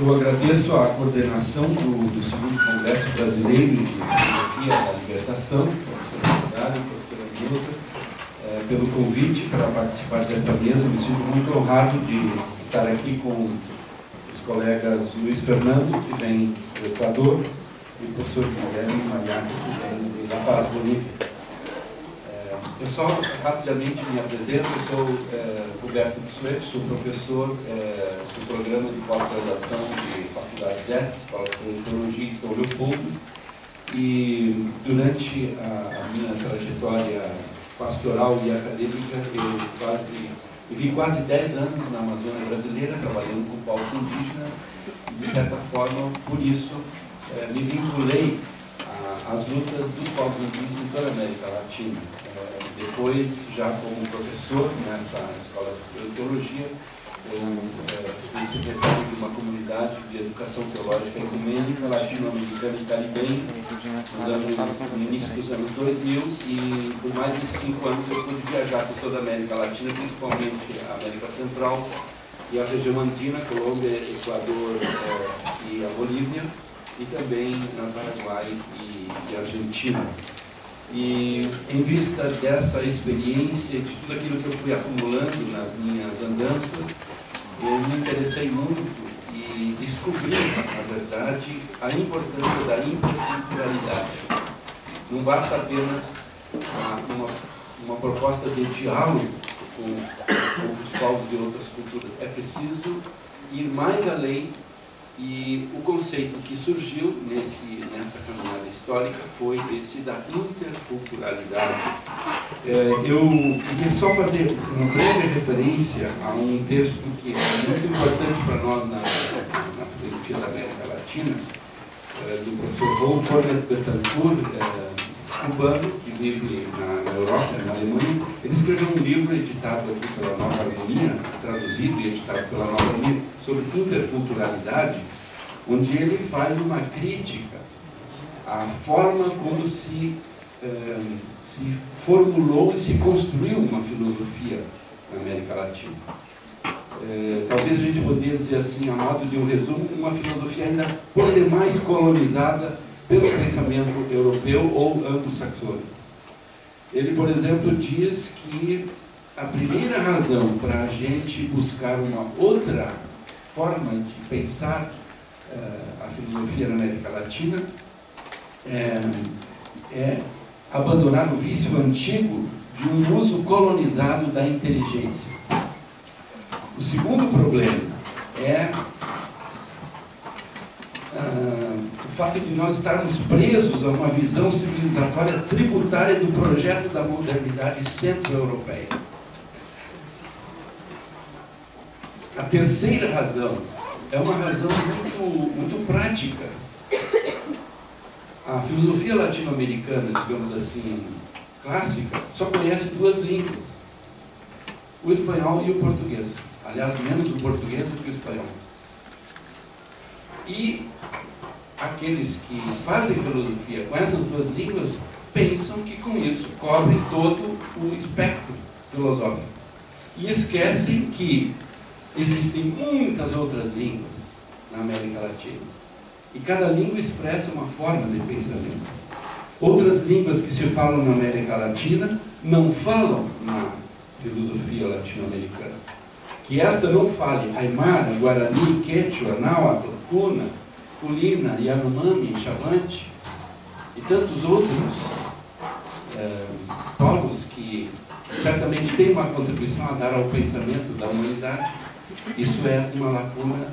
Eu agradeço a coordenação do segundo Congresso Brasileiro de Filosofia da Libertação, professora Dália, professora Nilza, pelo convite para participar dessa mesa. Me sinto muito honrado de estar aqui com os colegas Luiz Fernando, que vem do Equador, e o professor Guilherme Mariaco, que vem de La Paz, Bolívia. Eu só rapidamente me apresento. Eu sou Roberto Bissuet, sou professor do programa de pós-graduação de Faculdades ESSA, Escola de Teologia em São Leopoldo, e durante a minha trajetória pastoral e acadêmica eu vivi quase 10 anos na Amazônia brasileira, trabalhando com povos indígenas, e de certa forma, por isso, me vinculei às lutas dos povos indígenas em toda a América Latina. Depois, já como professor nessa escola de teologia, eu fui secretário de uma comunidade de educação teológica ecumênica latino-americana e caribenha no início dos anos 2000, e por mais de 5 anos eu pude viajar por toda a América Latina, principalmente a América Central e a região andina, Colômbia, Equador e a Bolívia, e também na Paraguai e Argentina. E em vista dessa experiência, de tudo aquilo que eu fui acumulando nas minhas andanças, eu me interessei muito e descobri, na verdade, a importância da interculturalidade. Não basta apenas uma proposta de diálogo com os povos de outras culturas. É preciso ir mais além. E o conceito que surgiu nessa caminhada histórica foi esse da interculturalidade. Eu queria só fazer uma breve referência a um texto que é muito importante para nós na filosofia da América Latina, do professor Rolf Betancourt, cubano, que vive na Europa, na Alemanha. Ele escreveu um livro editado aqui pela Nova Harmonia, traduzido e editado pela Nova Harmonia, sobre interculturalidade, onde ele faz uma crítica à forma como se formulou e se construiu uma filosofia na América Latina. Talvez a gente poderia dizer assim, a modo de um resumo, uma filosofia ainda por demais colonizada pelo pensamento europeu ou anglo-saxônico. Ele, por exemplo, diz que a primeira razão para a gente buscar uma outra forma de pensar a filosofia na América Latina é abandonar o vício antigo de um uso colonizado da inteligência. O segundo problema é o fato de nós estarmos presos a uma visão civilizatória tributária do projeto da modernidade centro-europeia. A terceira razão é uma razão muito prática. A filosofia latino-americana, digamos assim, clássica, só conhece 2 línguas: o espanhol e o português. Aliás, menos o português do que o espanhol. E aqueles que fazem filosofia com essas 2 línguas pensam que com isso cobrem todo o espectro filosófico. E esquecem que existem muitas outras línguas na América Latina. E cada língua expressa uma forma de pensamento. Outras línguas que se falam na América Latina não falam na filosofia latino-americana. Que esta não fale Aymara, Guarani, Quechua, Náhuatl, Cuna, Culina, Yanomami, Chavante e tantos outros povos que certamente têm uma contribuição a dar ao pensamento da humanidade. Isso é uma lacuna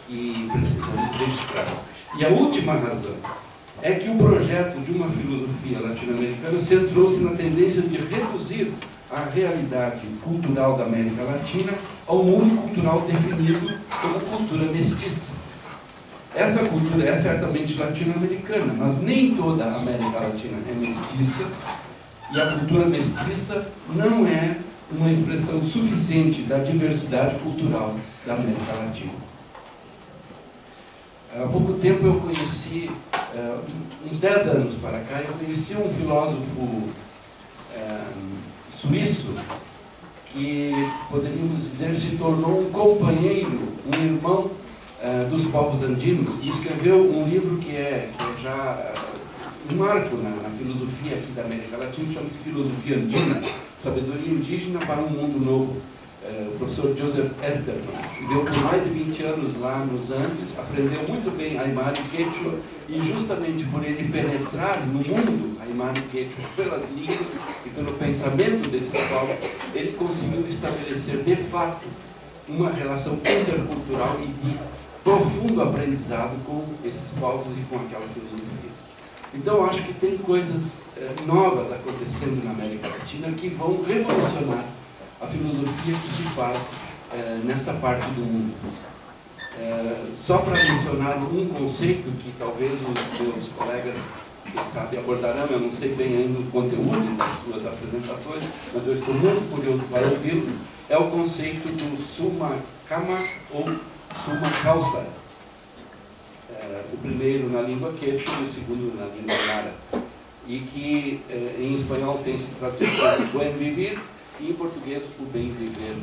que precisamos registrar. E a última razão é que o projeto de uma filosofia latino-americana centrou-se na tendência de reduzir a realidade cultural da América Latina ao mundo cultural definido como cultura mestiça. Essa cultura é certamente latino-americana, mas nem toda a América Latina é mestiça, e a cultura mestiça não é uma expressão suficiente da diversidade cultural da América Latina. Há pouco tempo eu conheci, uns 10 anos para cá, eu conheci um filósofo suíço que, poderíamos dizer, se tornou um companheiro, um irmão dos povos andinos, e escreveu um livro que é já um marco na filosofia aqui da América Latina, chama-se Filosofia Andina, Sabedoria Indígena para um Mundo Novo. O professor Joseph Esterman viveu por mais de 20 anos lá nos Andes, aprendeu muito bem Aymara e Quechua, e justamente por ele penetrar no mundo Aymara e Quechua pelas línguas e pelo pensamento desses povos, ele conseguiu estabelecer de fato uma relação intercultural e de profundo aprendizado com esses povos e com aquela filosofia. Então, acho que tem coisas novas acontecendo na América Latina que vão revolucionar a filosofia que se faz nesta parte do mundo. Só para mencionar um conceito que talvez os meus colegas, quem sabe, abordarão, eu não sei bem ainda o conteúdo das suas apresentações, mas eu estou muito curioso para ouvi-los, é o conceito do summa kama ou summa causa. O primeiro na língua quechua e o segundo na língua aymara. E que em espanhol tem se traduzido como buen vivir e em português o bem viver.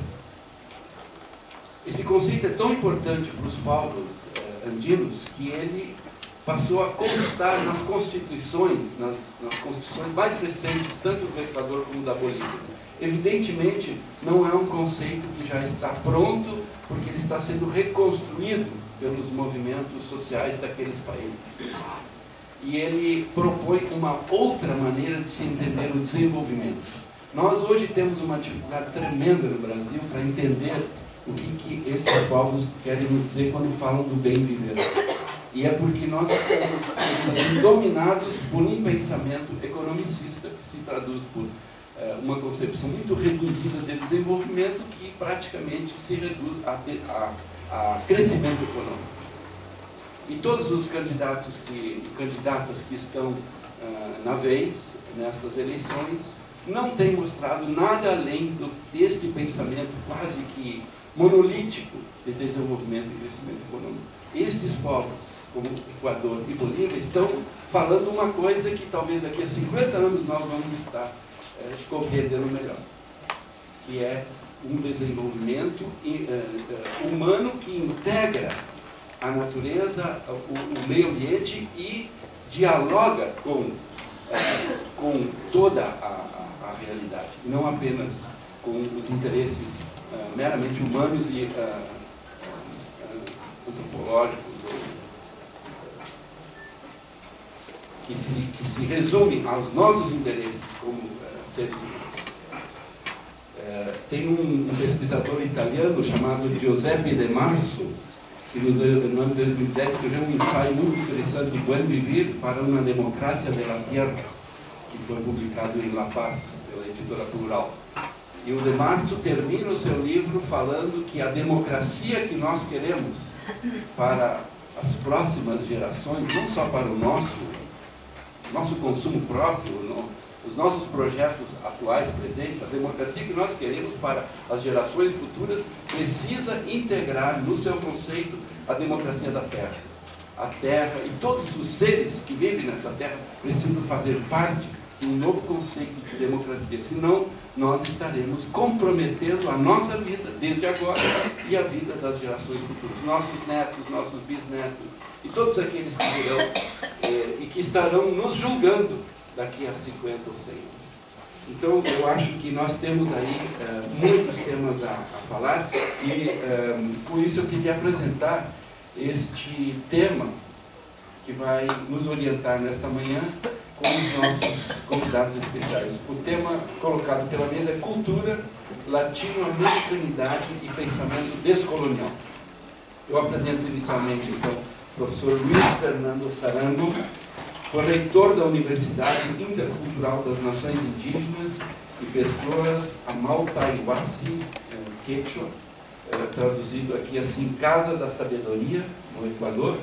Esse conceito é tão importante para os povos andinos que ele passou a constar nas constituições, nas constituições mais recentes, tanto do Equador como da Bolívia. Evidentemente, não é um conceito que já está pronto, porque ele está sendo reconstruído pelos movimentos sociais daqueles países. E ele propõe uma outra maneira de se entender o desenvolvimento. Nós hoje temos uma dificuldade tremenda no Brasil para entender o que esses povos querem nos dizer quando falam do bem viver. E é porque nós estamos dominados por um pensamento economicista que se traduz por uma concepção muito reduzida de desenvolvimento que praticamente se reduz a crescimento econômico. E todos os candidatos e candidatas que estão na vez nestas eleições não têm mostrado nada além deste pensamento quase que monolítico de desenvolvimento e crescimento econômico. Estes povos, como Equador e Bolívia, estão falando uma coisa que talvez daqui a 50 anos nós vamos estar compreendendo melhor, que é um desenvolvimento humano que integra a natureza, o meio ambiente e dialoga com toda a realidade, não apenas com os interesses meramente humanos e antropológicos, que se resumem aos nossos interesses como seres humanos. Tem um pesquisador italiano chamado Giuseppe De Marzo, que no ano de 2010 escreveu um ensaio muito interessante, Buen Vivir para uma Democracia de la Tierra, que foi publicado em La Paz, pela editora Plural. E o De Marzo termina o seu livro falando que a democracia que nós queremos para as próximas gerações, não só para o nosso consumo próprio, os nossos projetos atuais, presentes, a democracia que nós queremos para as gerações futuras precisa integrar no seu conceito a democracia da Terra. A Terra e todos os seres que vivem nessa Terra precisam fazer parte de um novo conceito de democracia, senão nós estaremos comprometendo a nossa vida desde agora e a vida das gerações futuras, nossos netos, nossos bisnetos e todos aqueles que virão e que estarão nos julgando daqui a 50 ou 100 anos. Então, eu acho que nós temos aí muitos temas a falar e, por isso, eu queria apresentar este tema que vai nos orientar nesta manhã com os nossos convidados especiais. O tema colocado pela mesa é Cultura, Latino-Americanidade e Pensamento Descolonial. Eu apresento inicialmente, então, o professor Luiz Fernando Sarango, foi reitor da Universidade Intercultural das Nações Indígenas e Pessoas Amaltaihuasi, Quechua, traduzido aqui assim, Casa da Sabedoria, no Equador.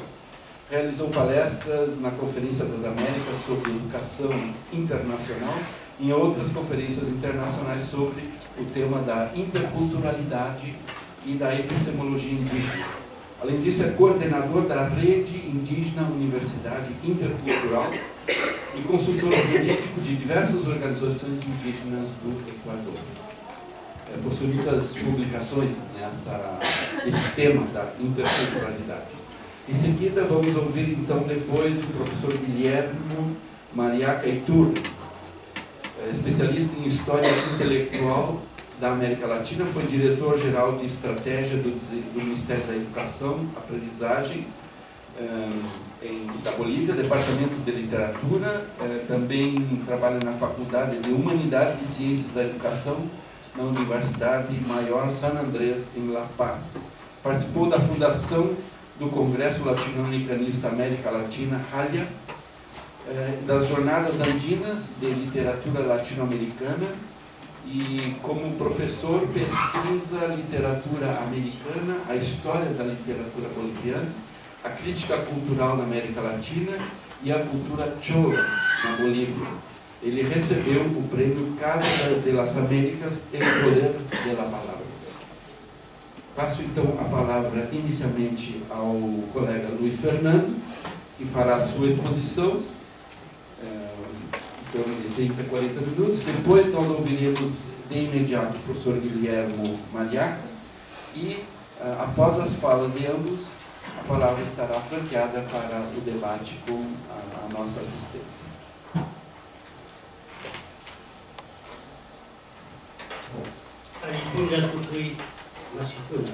Realizou palestras na Conferência das Américas sobre Educação Internacional e em outras conferências internacionais sobre o tema da interculturalidade e da epistemologia indígena. Além disso, é coordenador da Rede Indígena Universidade Intercultural e consultor jurídico de diversas organizações indígenas do Equador. possui muitas publicações nesse tema da interculturalidade. Em seguida, vamos ouvir então depois o professor Guilhermo Mariaca Iturri, especialista em História Intelectual da América Latina, foi diretor-geral de Estratégia do Ministério da Educação, Aprendizagem da Bolívia, Departamento de Literatura, também trabalha na Faculdade de Humanidades e Ciências da Educação, na Universidade Maior San Andrés, em La Paz. Participou da fundação do Congresso Latino-Americanista América Latina, HALIA, das Jornadas Andinas de Literatura Latino-Americana, e como professor pesquisa literatura americana, a história da literatura boliviana, a crítica cultural na América Latina e a cultura chola na Bolívia. Ele recebeu o prêmio Casa de las Américas, El Poder de la Palabra. Passo então a palavra inicialmente ao colega Luiz Fernando, que fará a sua exposição, em torno de 30 a 40 minutos. Depois nós ouviremos de imediato o professor Guilhermo Mariaca e, após as falas de ambos, a palavra estará franqueada para o debate com a nossa assistência. Machicuna.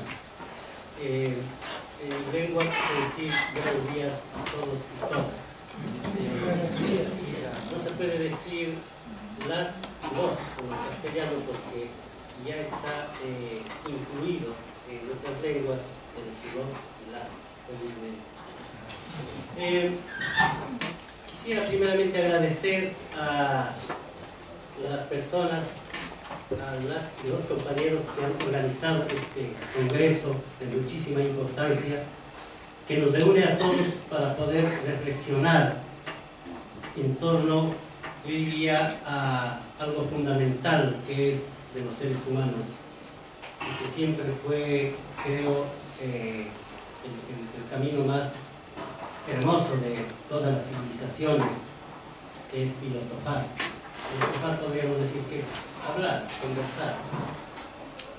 Vengo a decir buenos días a todos y todas. No se puede decir las y los como en castellano porque ya está incluido en otras lenguas el los y las, felizmente. Quisiera primeramente agradecer a las personas, a los compañeros que han organizado este congreso de muchísima importancia, que nos reúne a todos para poder reflexionar en torno, yo diría, a algo fundamental que es de los seres humanos y que siempre fue, creo, el camino más hermoso de todas las civilizaciones, que es filosofar. Filosofar podríamos decir que es hablar, conversar,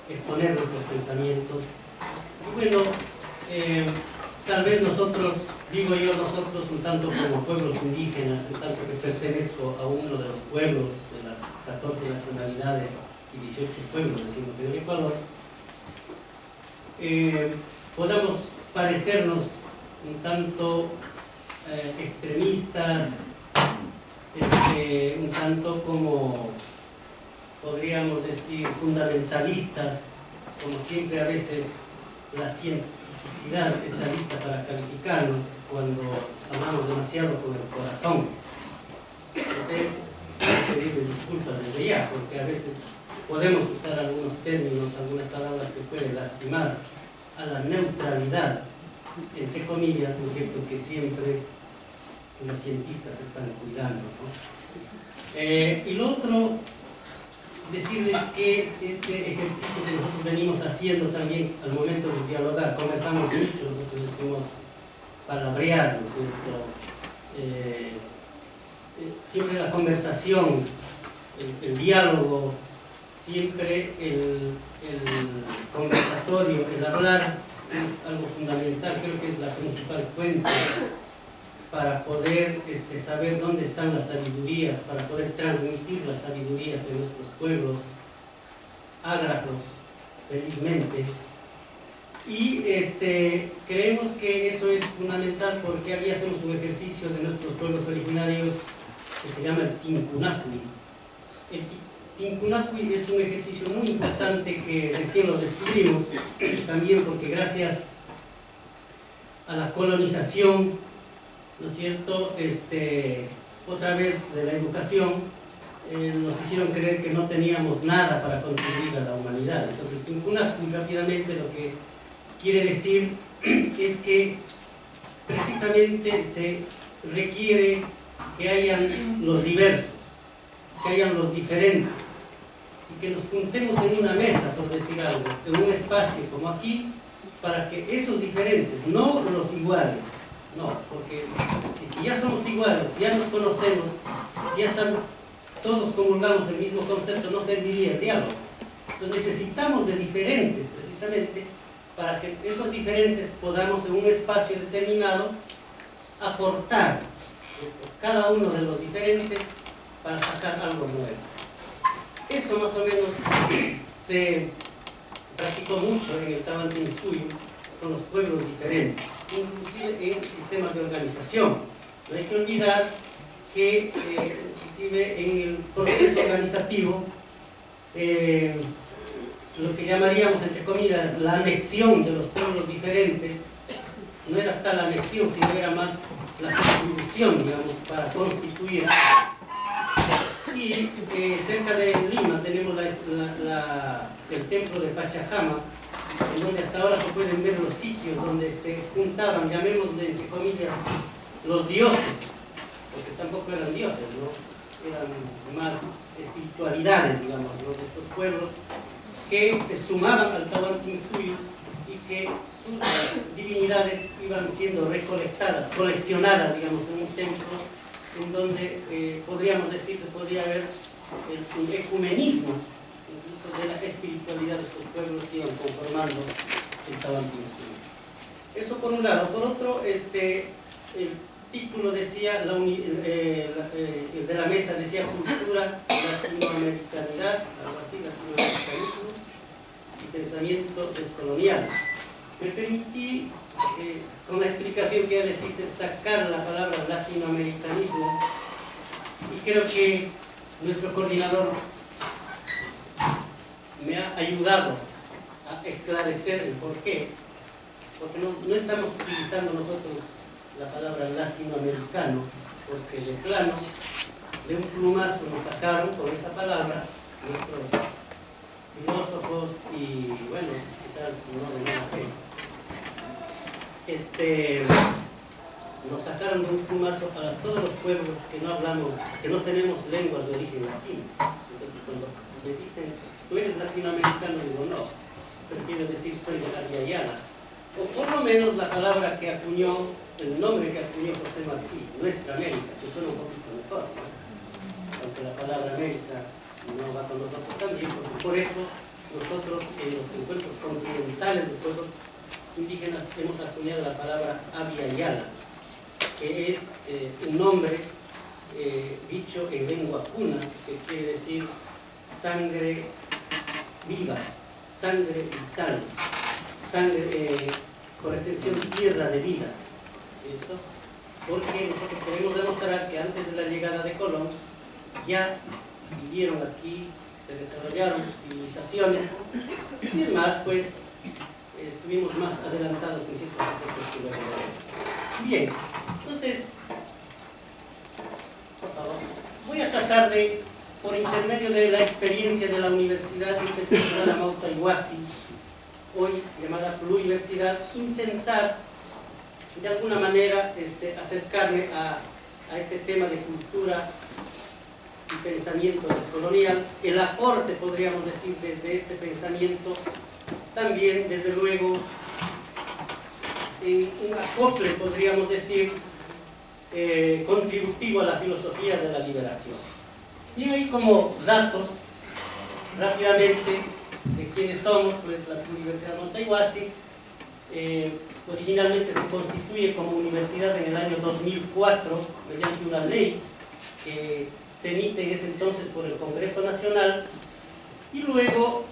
exponer nuestros pensamientos. Y bueno, tal vez nosotros, digo yo nosotros un tanto como pueblos indígenas, en tanto que pertenezco a uno de los pueblos de las 14 nacionalidades y 18 pueblos, decimos en el Ecuador, podamos parecernos un tanto extremistas, un tanto como podríamos decir fundamentalistas, como siempre a veces la cientificidad está lista para calificarnos cuando hablamos demasiado con el corazón. Entonces, pedirles disculpas desde ya, porque a veces podemos usar algunos términos, algunas palabras que pueden lastimar a la neutralidad, entre comillas, ¿no es cierto?, que siempre los cientistas están cuidando, ¿no? Y lo otro, decirles que este ejercicio que nosotros venimos haciendo también al momento de dialogar, conversamos mucho, nosotros decimos palabrear, ¿no es cierto? Siempre la conversación, el diálogo, siempre el conversatorio, el hablar es algo fundamental, creo que es la principal fuente para poder saber dónde están las sabidurías, para poder transmitir las sabidurías de nuestros pueblos ágrafos, felizmente. Y creemos que eso es fundamental porque aquí hacemos un ejercicio de nuestros pueblos originarios que se llama el Tincunacui. El Tincunacui es un ejercicio muy importante que recién lo descubrimos, también porque gracias a la colonización, ¿no es cierto?, otra vez de la educación, nos hicieron creer que no teníamos nada para contribuir a la humanidad. Entonces el Tincunacui rápidamente lo que quiere decir es que precisamente se requiere que hayan los diversos, que hayan los diferentes, y que nos juntemos en una mesa, por decir algo, en un espacio como aquí, para que esos diferentes, no los iguales, no, porque si ya somos iguales, ya nos conocemos, si ya todos comulgamos el mismo concepto, no serviría el diálogo. Entonces necesitamos de diferentes, precisamente, para que esos diferentes podamos en un espacio determinado aportar cada uno de los diferentes para sacar algo nuevo. Eso más o menos se practicó mucho en el Tahuantinsuyo con los pueblos diferentes, inclusive en sistemas de organización. No hay que olvidar que inclusive en el proceso organizativo lo que llamaríamos, entre comillas, la anexión de los pueblos diferentes, no era tal anexión, sino era más la contribución, digamos, para constituir. Y cerca de Lima tenemos el templo de Pachacama, en donde hasta ahora se pueden ver los sitios donde se juntaban, llamémosle, entre comillas, los dioses, porque tampoco eran dioses, ¿no? Eran más espiritualidades, digamos, ¿no?, de estos pueblos que se sumaban al Tahuantinsuyo y que sus divinidades iban siendo recolectadas, coleccionadas, digamos, en un templo en donde podríamos decir, se podría ver un ecumenismo incluso de la espiritualidad de estos pueblos que iban conformando el Tahuantinsuyo. Eso por un lado. Por otro, el título decía, el de la mesa decía cultura, latinoamericanidad, algo así, latinoamericanismo y pensamiento descolonial. Me permití, con la explicación que ya les hice, sacar la palabra latinoamericanismo, y creo que nuestro coordinador me ha ayudado a esclarecer el porqué, porque no estamos utilizando nosotros la palabra latinoamericano, porque de plano, de un plumazo nos sacaron con esa palabra nuestros filósofos y, bueno, quizás no de nada fe. Nos sacaron de un plumazo a todos los pueblos que no hablamos, que no tenemos lenguas de origen latino. Entonces, cuando me dicen, tú eres latinoamericano, digo, no, prefiero decir soy de la Via Yala. O por lo menos la palabra que acuñó, el nombre que acuñó José Martí, Nuestra América, que suena un poquito mejor, ¿no? Aunque la palabra América no va con nosotros también, porque por eso nosotros en los encuentros continentales de pueblos indígenas hemos acuñado la palabra Abya Yala, que es un nombre dicho en lengua cuna, que quiere decir sangre viva, sangre vital, sangre, por extensión, tierra de vida, ¿cierto? Porque nosotros queremos demostrar que antes de la llegada de Colón ya vivieron aquí, se desarrollaron civilizaciones y además pues estuvimos más adelantados en ciertos aspectos que luego veremos. Bien, entonces, por favor, voy a tratar de, por intermedio de la experiencia de la Universidad Intercultural Amauta Iguasi, hoy llamada Pluriversidad, intentar de alguna manera acercarme a este tema de cultura y pensamiento descolonial, el aporte, podríamos decir, de este pensamiento, también, desde luego, en un acople, podríamos decir, contributivo a la filosofía de la liberación. Y ahí como datos, rápidamente, de quiénes somos, pues la Universidad Amauta Iguasi originalmente se constituye como universidad en el año 2004 mediante una ley que se emite en ese entonces por el Congreso Nacional, y luego,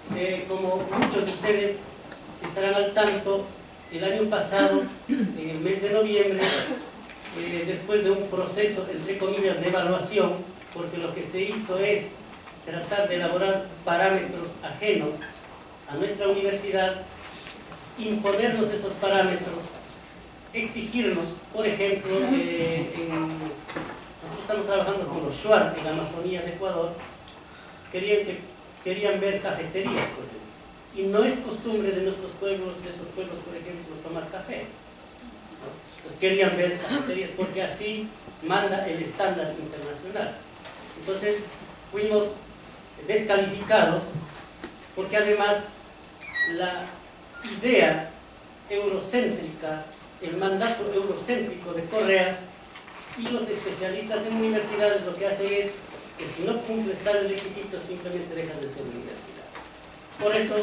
como muchos de ustedes estarán al tanto, el año pasado, en el mes de noviembre, después de un proceso, entre comillas, de evaluación, porque lo que se hizo es tratar de elaborar parámetros ajenos a nuestra universidad, imponernos esos parámetros, exigirnos, por ejemplo, nosotros estamos trabajando con los Shuar en la Amazonía de Ecuador, querían ver cafeterías, por ejemplo, y no es costumbre de nuestros pueblos, de esos pueblos, por ejemplo, tomar café, ¿no? Pues querían ver cafeterías porque así manda el estándar internacional. Entonces fuimos descalificados porque además la idea eurocéntrica, el mandato eurocéntrico de Correa y los especialistas en universidades lo que hacen es que si no cumples tales requisitos simplemente dejan de ser universidad. Por eso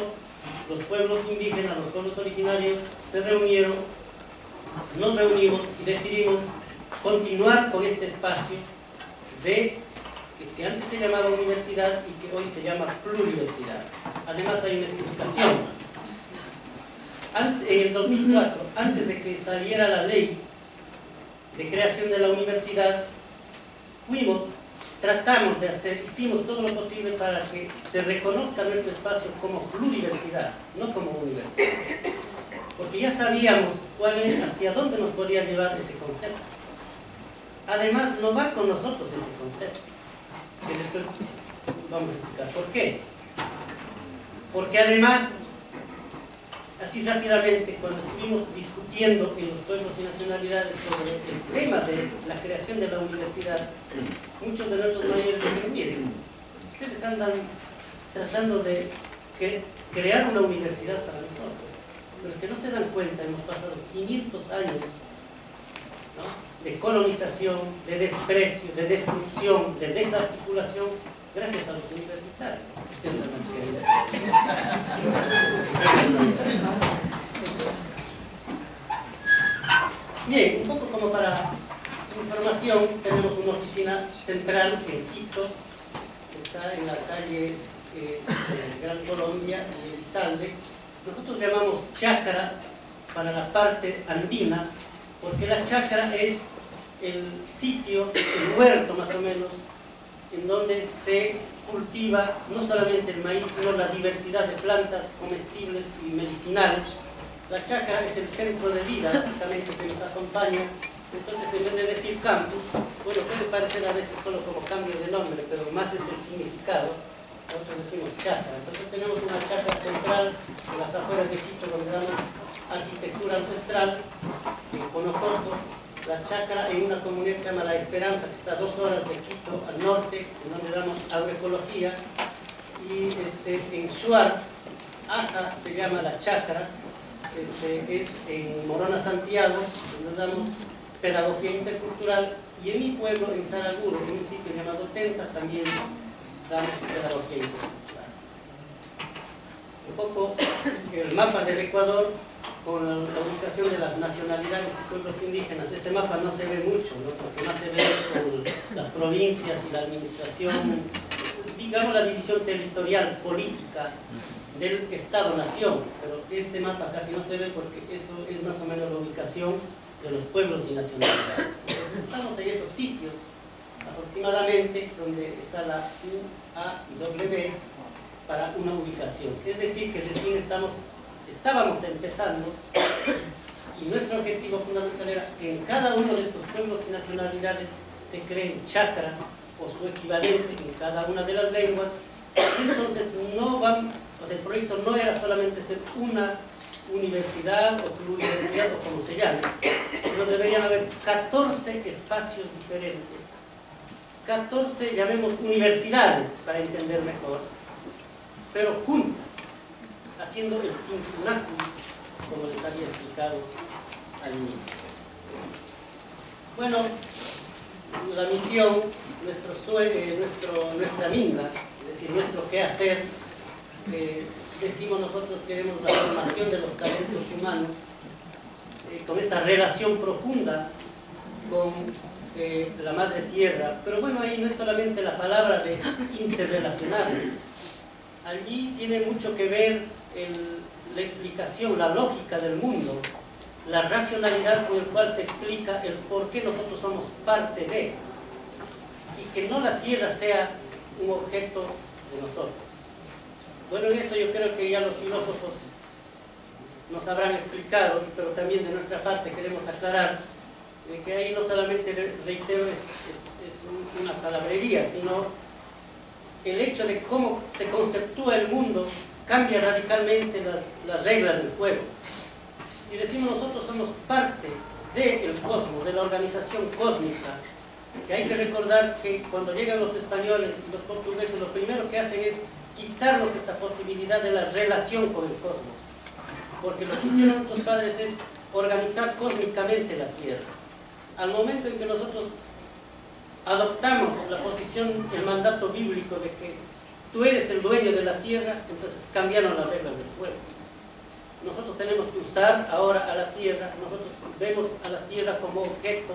los pueblos indígenas, los pueblos originarios se reunieron, nos reunimos y decidimos continuar con este espacio que antes se llamaba universidad y que hoy se llama pluriversidad. Además hay una explicación. En el 2004, antes de que saliera la ley de creación de la universidad, hicimos todo lo posible para que se reconozca nuestro espacio como pluriversidad, no como universidad. Porque ya sabíamos hacia dónde nos podía llevar ese concepto. Además, no va con nosotros ese concepto, que después vamos a explicar por qué. Porque además, así rápidamente, cuando estuvimos discutiendo en los pueblos y nacionalidades sobre el tema de la creación de la universidad, muchos de nuestros mayores dijeron: miren, ustedes andan tratando de crear una universidad para nosotros, pero es que no se dan cuenta, hemos pasado 500 años, ¿no?, de colonización, de desprecio, de destrucción, de desarticulación, gracias a los universitarios. Ustedes andan queriendo. Bien, un poco como para información, tenemos una oficina central en Quito, que está en la calle Gran Colombia y Elizalde. Nosotros llamamos chácara para la parte andina, porque la chácara es el sitio, el huerto más o menos, en donde se cultiva no solamente el maíz, sino la diversidad de plantas comestibles y medicinales. La chácara es el centro de vida, básicamente, que nos acompaña. Entonces, en vez de decir campus, bueno, puede parecer a veces solo como cambio de nombre, pero más es el significado. Nosotros decimos chácara. Entonces tenemos una chácara central en las afueras de Quito, donde damos arquitectura ancestral, en Conocoto. La chácara en una comunidad que se llama La Esperanza, que está a 2 horas de Quito al norte, en donde damos agroecología. Y en Shuar, Aja se llama la chácara, es en Morona, Santiago, donde damos pedagogía intercultural. Y en mi pueblo, en Saraguro, en un sitio llamado Tenta, también damos pedagogía intercultural. Un poco el mapa del Ecuador con la ubicación de las nacionalidades y pueblos indígenas. Ese mapa no se ve mucho, ¿no?, porque más se ve con las provincias y la administración, digamos la división territorial, política del Estado-Nación, pero este mapa casi no se ve porque eso es más o menos la ubicación de los pueblos y nacionalidades. Entonces estamos en esos sitios aproximadamente donde está la U, A y W para una ubicación. Es decir, que recién estábamos empezando, y nuestro objetivo fundamental era que en cada uno de estos pueblos y nacionalidades se creen chácaras o su equivalente en cada una de las lenguas. Entonces el proyecto no era solamente ser una universidad o pluriversidad o como se llame, sino deberían haber 14 espacios diferentes, 14, llamemos universidades para entender mejor, pero juntas, haciendo el tincunacu, como les había explicado al inicio. Bueno, la misión, nuestra minga, es decir, nuestro quehacer, decimos nosotros queremos la formación de los talentos humanos, con esa relación profunda con la madre tierra. Pero bueno, ahí no es solamente la palabra de interrelacionarnos. Allí tiene mucho que ver la explicación, la lógica del mundo, la racionalidad con la cual se explica el por qué nosotros somos parte de, y que no la tierra sea un objeto de nosotros. Bueno, en eso yo creo que ya los filósofos nos habrán explicado, pero también de nuestra parte queremos aclarar que ahí no solamente, reitero, es una palabrería, sino el hecho de cómo se conceptúa el mundo cambia radicalmente las reglas del juego. Si decimos nosotros somos parte del cosmos, de la organización cósmica, que hay que recordar que cuando llegan los españoles y los portugueses, lo primero que hacen es quitarnos esta posibilidad de la relación con el cosmos, porque lo que hicieron nuestros padres es organizar cósmicamente la Tierra. Al momento en que nosotros adoptamos la posición, el mandato bíblico de que tú eres el dueño de la tierra, entonces cambiaron las reglas del juego. Nosotros tenemos que usar ahora a la tierra, nosotros vemos a la tierra como objeto,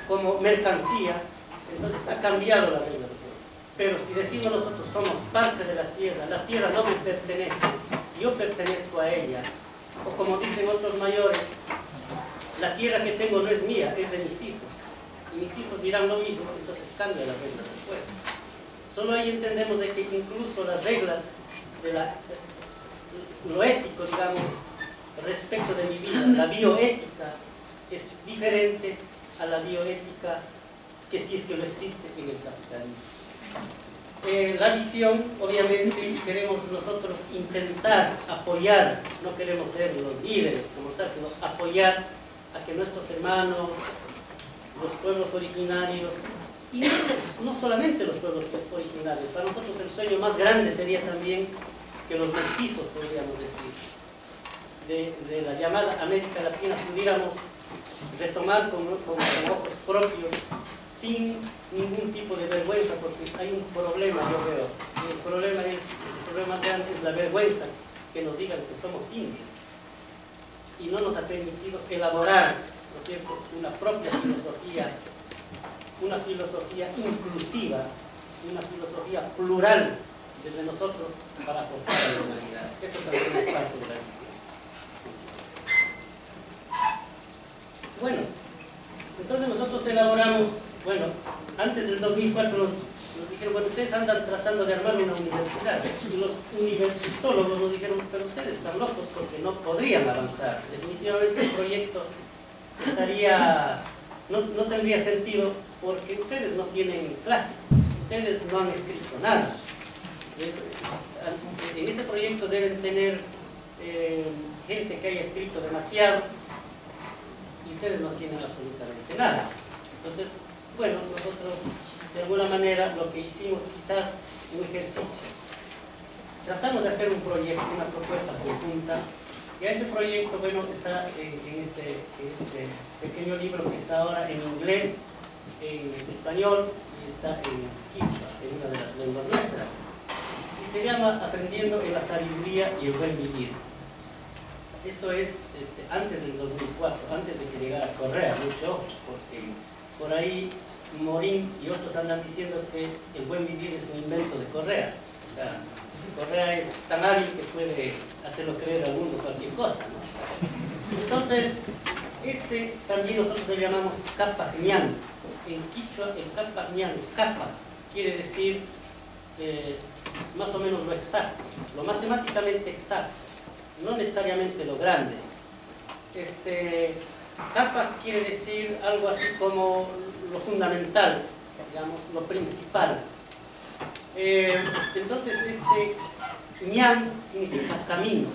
como mercancía, entonces ha cambiado la regla del juego. Pero si decimos nosotros somos parte de la tierra no me pertenece, yo pertenezco a ella, o como dicen otros mayores, la tierra que tengo no es mía, es de mis hijos, y mis hijos dirán lo mismo, entonces cambia la regla del juego. Solo ahí entendemos de que incluso las reglas de lo ético, digamos, respecto de mi vida, la bioética, es diferente a la bioética que si es que no existe en el capitalismo. La visión, obviamente, queremos nosotros intentar apoyar, no queremos ser los líderes como tal, sino apoyar a que nuestros hermanos, los pueblos originarios, y no solamente los pueblos originarios, para nosotros el sueño más grande sería también que los mestizos, podríamos decir, de la llamada América Latina pudiéramos retomar con ojos propios, sin ningún tipo de vergüenza, porque hay un problema, yo veo, y el problema más grande es la vergüenza, que nos digan que somos indios, y no nos ha permitido elaborar, ¿no es cierto?, una propia filosofía, una filosofía inclusiva, una filosofía plural desde nosotros para aportar a la humanidad. Eso también es parte de la visión. Bueno, entonces nosotros elaboramos, bueno, antes del 2004 nos dijeron, bueno, ustedes andan tratando de armar una universidad, y los universitólogos nos dijeron, pero ustedes están locos porque no podrían avanzar. Definitivamente el proyecto no tendría sentido porque ustedes no tienen clásicos, ustedes no han escrito nada. En ese proyecto deben tener gente que haya escrito demasiado y ustedes no tienen absolutamente nada. Entonces, bueno, nosotros de alguna manera lo que hicimos quizás un ejercicio. Tratamos de hacer un proyecto, una propuesta conjunta, y a ese proyecto, bueno, está en este pequeño libro que está ahora en inglés, en español y está en quichua, en una de las lenguas nuestras. Y se llama Aprendiendo en la Sabiduría y el Buen Vivir. Esto es antes del 2004, antes de que llegara Correa, mucho ojo, porque por ahí Morín y otros andan diciendo que el buen vivir es un invento de Correa. O sea, Correa es tan hábil que puede hacerlo creer al mundo cualquier cosa, ¿no? Entonces, también nosotros le llamamos capa ñan. En quichua, el capa ñan, capa, quiere decir más o menos lo exacto, lo matemáticamente exacto, no necesariamente lo grande. Capa quiere decir algo así como lo fundamental, digamos, lo principal. Entonces, ñan significa camino.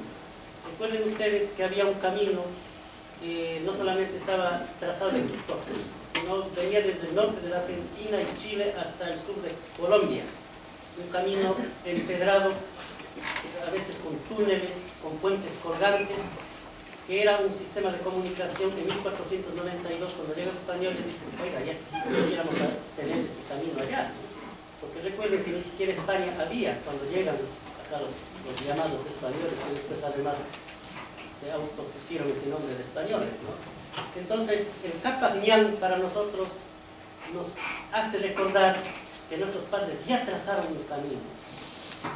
Recuerden ustedes que había un camino que no solamente estaba trazado de Quito a Cusco, sino venía desde el norte de la Argentina y Chile hasta el sur de Colombia. Un camino empedrado, a veces con túneles, con puentes colgantes, que era un sistema de comunicación. En 1492, cuando llegan los españoles, dicen, oiga, ya quisiéramos tener este camino allá, ¿no? Porque recuerden que ni siquiera España había cuando llegan acá los llamados españoles, que después además se autopusieron ese nombre de españoles, ¿no? Entonces, el Capac Ñan para nosotros nos hace recordar que nuestros padres ya trazaron un camino.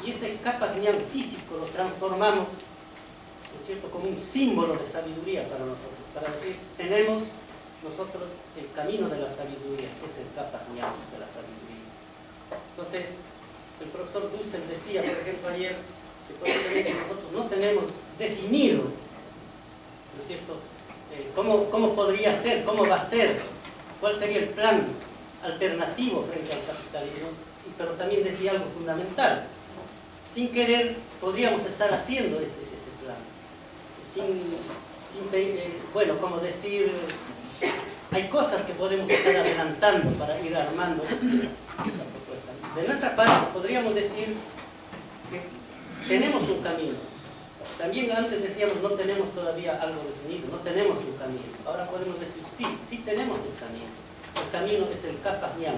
Y ese Capac Ñan físico lo transformamos, ¿no es cierto?, como un símbolo de sabiduría para nosotros, para decir, tenemos nosotros el camino de la sabiduría, que es el Capac Ñan de la sabiduría. Entonces, el profesor Dussel decía, por ejemplo, ayer, que posiblemente nosotros no tenemos definido, ¿no es cierto?, cómo podría ser, cómo va a ser, cuál sería el plan alternativo frente al capitalismo, pero también decía algo fundamental. Sin querer, podríamos estar haciendo ese plan. Bueno, como decir, hay cosas que podemos estar adelantando para ir armando esa propuesta. De nuestra parte, podríamos decir que tenemos un camino. También antes decíamos, no tenemos todavía algo definido, no tenemos un camino. Ahora podemos decir, sí tenemos el camino. El camino es el Capac Ñan.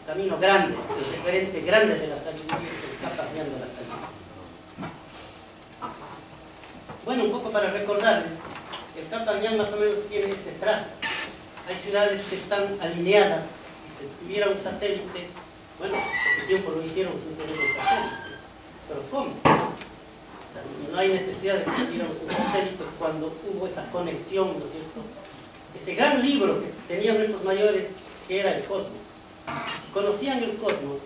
camino grande, el referente grande de la sabiduría es el Kapagyan de la sabiduría. Bueno, un poco para recordarles, el Kapagyan más o menos tiene este trazo. Hay ciudades que están alineadas. Si se tuviera un satélite, bueno, ese tiempo lo hicieron sin tener un satélite. Pero ¿cómo? O sea, no hay necesidad de que tuviéramos un satélite cuando hubo esa conexión, ¿no es cierto? Ese gran libro que tenían nuestros mayores, que era el cosmos. Si conocían el cosmos,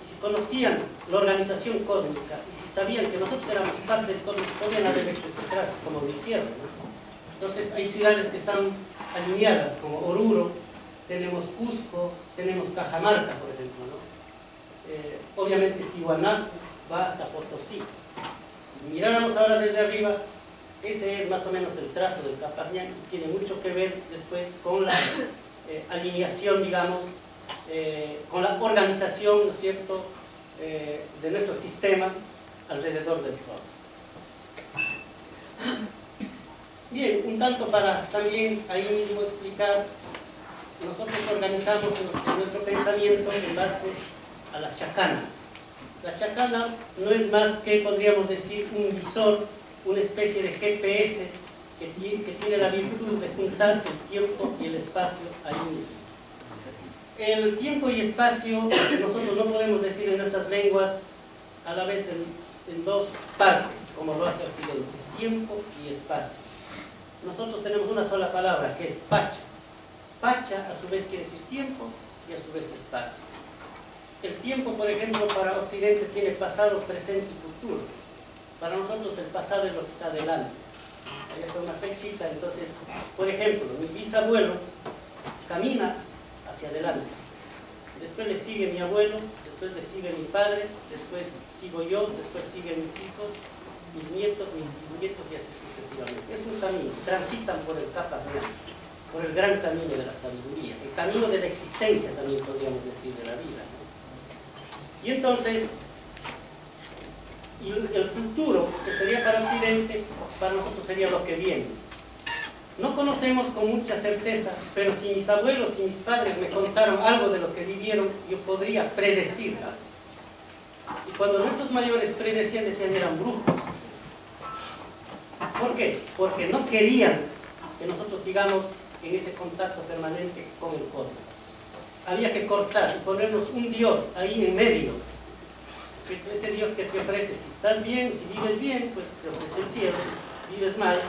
y si conocían la organización cósmica, y si sabían que nosotros éramos parte del cosmos, podían haber hecho este trazo como lo hicieron, ¿no? Entonces hay ciudades que están alineadas, como Oruro, tenemos Cusco, tenemos Cajamarca, por ejemplo, ¿no? Obviamente Tiwanaku va hasta Potosí. Si miráramos ahora desde arriba, ese es más o menos el trazo del Kapagyan y tiene mucho que ver después con la alineación, digamos, con la organización, ¿no es cierto?, de nuestro sistema alrededor del Sol. Bien, un tanto para también ahí mismo explicar, nosotros organizamos nuestro pensamiento en base a la chacana. La chacana no es más que, podríamos decir, un visor, una especie de GPS que tiene la virtud de juntar el tiempo y el espacio ahí mismo. El tiempo y espacio, nosotros no podemos decir en nuestras lenguas a la vez en dos partes, como lo hace Occidente, tiempo y espacio. Nosotros tenemos una sola palabra, que es pacha. Pacha, a su vez, quiere decir tiempo y a su vez espacio. El tiempo, por ejemplo, para Occidente tiene pasado, presente y futuro. Para nosotros el pasado es lo que está adelante. Ahí está una flechita, entonces, por ejemplo, mi bisabuelo camina hacia adelante. Después le sigue mi abuelo, después le sigue mi padre, después sigo yo, después siguen mis hijos, mis nietos, mis bisnietos y así sucesivamente. Es un camino, transitan por el Kapagyan, por el gran camino de la sabiduría, el camino de la existencia también podríamos decir de la vida, ¿no? Y entonces, el futuro, que sería para Occidente, para nosotros sería lo que viene. No conocemos con mucha certeza, pero si mis abuelos y mis padres me contaron algo de lo que vivieron, yo podría predecir algo. Y cuando nuestros mayores predecían, decían eran brujos. ¿Por qué? Porque no querían que nosotros sigamos en ese contacto permanente con el cosmos. Había que cortar y ponernos un Dios ahí en medio, ¿cierto? Ese Dios que te ofrece, si estás bien, si vives bien, pues te ofrece el cielo, si vives mal,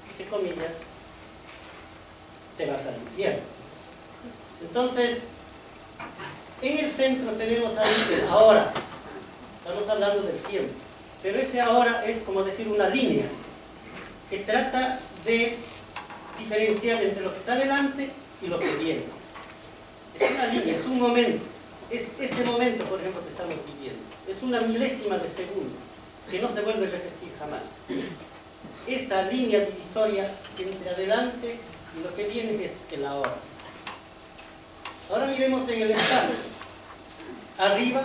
entre comillas, te vas al infierno. Entonces, en el centro tenemos ahí el ahora, estamos hablando del tiempo, pero ese ahora es como decir una línea que trata de diferenciar entre lo que está delante y lo que viene. Es una línea, es un momento, es este momento, por ejemplo, que estamos viviendo, es una milésima de segundo, que no se vuelve a repetir jamás. Esa línea divisoria entre adelante y lo que viene es el ahora. Ahora miremos en el espacio. Arriba,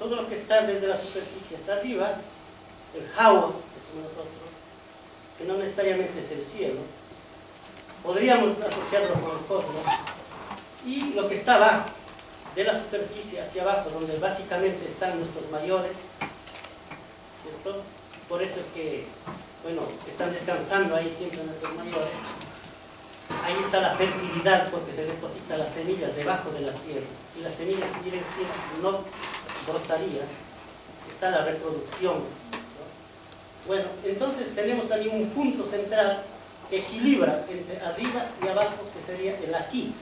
todo lo que está desde la superficie hacia arriba, el Hawa, que somos nosotros, que no necesariamente es el cielo, podríamos asociarlo con el cosmos, y lo que está abajo, de la superficie hacia abajo, donde básicamente están nuestros mayores, ¿cierto? Por eso es que, bueno, están descansando ahí siempre nuestros mayores. Ahí está la fertilidad, porque se depositan las semillas debajo de la tierra. Si las semillas estuvieran cielo, no brotaría. Está la reproducción, ¿no? Bueno, entonces tenemos también un punto central que equilibra entre arriba y abajo, que sería el aquí.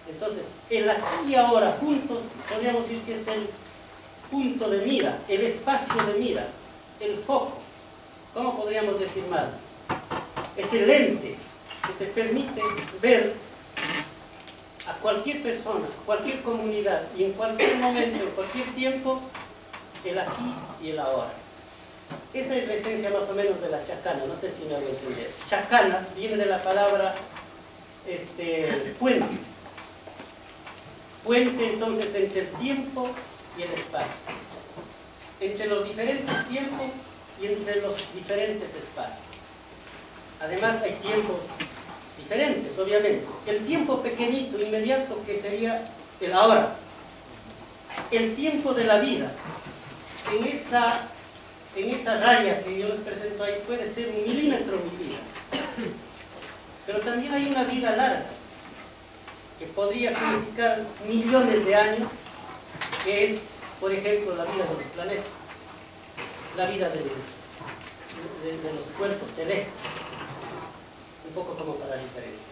Entonces, el aquí y ahora juntos, podríamos decir que es el punto de mira, el espacio de mira, el foco. ¿Cómo podríamos decir más? Es el lente que te permite ver a cualquier persona, a cualquier comunidad y en cualquier momento, en cualquier tiempo, el aquí y el ahora. Esa es la esencia más o menos de la chacana, no sé si me hago entender. Chacana viene de la palabra puente. Puente entonces entre el tiempo y el espacio. Entre los diferentes tiempos y entre los diferentes espacios. Además hay tiempos diferentes, obviamente. El tiempo pequeñito, inmediato, que sería el ahora. el tiempo de la vida, en esa raya que yo les presento ahí, puede ser 1 milímetro mi vida. Pero también hay una vida larga, que podría significar millones de años, que es, por ejemplo, la vida de los planetas, la vida de los cuerpos celestes, un poco como para diferenciar.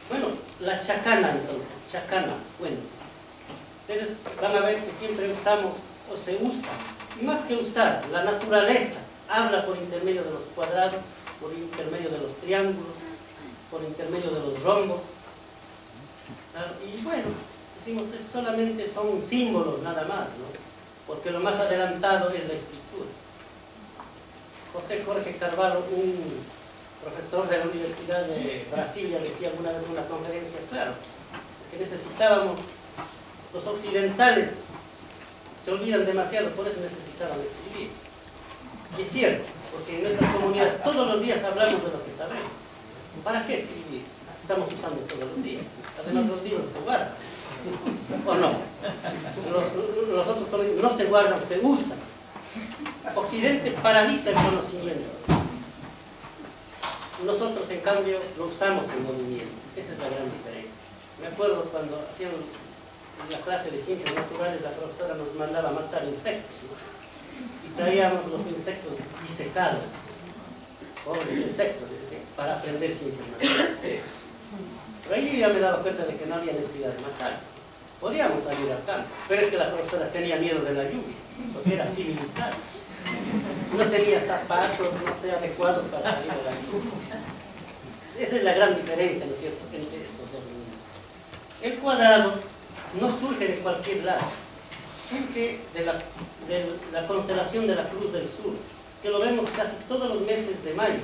Bueno, la chacana entonces, chacana, bueno, ustedes van a ver que siempre usamos, o se usa, y más que usar, la naturaleza habla por intermedio de los cuadrados, por intermedio de los triángulos, por intermedio de los rombos, y bueno, decimos, solamente son símbolos nada más, ¿no? Porque lo más adelantado es la escritura. José Jorge Carvalho, un profesor de la Universidad de Brasilia, decía alguna vez en una conferencia, claro, es que necesitábamos, los occidentales se olvidan demasiado, por eso necesitaban escribir. Y es cierto, porque en nuestras comunidades todos los días hablamos de lo que sabemos. ¿Para qué escribir? Estamos usando todos los días. Además los libros se guardan. ¿O no? Los otros colegios no se guardan, se usan. Occidente paraliza el conocimiento. Nosotros, en cambio, lo usamos en movimiento. Esa es la gran diferencia. Me acuerdo cuando hacían la clase de ciencias naturales, la profesora nos mandaba a matar insectos, ¿no? Y traíamos los insectos disecados, pobres insectos, para aprender ciencias naturales. Pero ahí yo ya me daba cuenta de que no había necesidad de matar. Podíamos salir al campo, pero es que la profesora tenía miedo de la lluvia, porque era civilizada. No tenía zapatos, no sé, adecuados para salir de la lluvia. Esa es la gran diferencia, ¿no es cierto?, entre estos dos mundos. El cuadrado no surge de cualquier lado, surge de la constelación de la Cruz del Sur, que lo vemos casi todos los meses de mayo.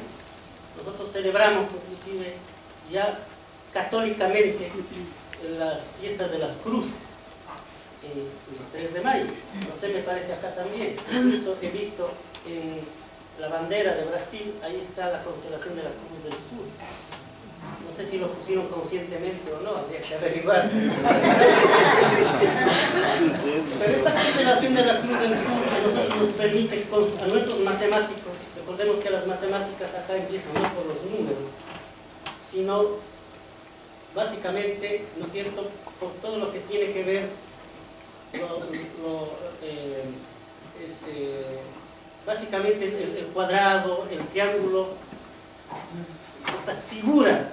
Nosotros celebramos inclusive ya católicamente las fiestas de las cruces, los 3 de mayo. No sé, me parece acá también. Incluso he visto en la bandera de Brasil, ahí está la constelación de la Cruz del Sur. No sé si lo pusieron conscientemente o no, habría que averiguar. Pero esta constelación de la Cruz del Sur a nosotros nos permite, a nuestros matemáticos, recordemos que las matemáticas acá empiezan no por los números, sino básicamente, ¿no es cierto?, por todo lo que tiene que ver básicamente el cuadrado, el triángulo, estas figuras,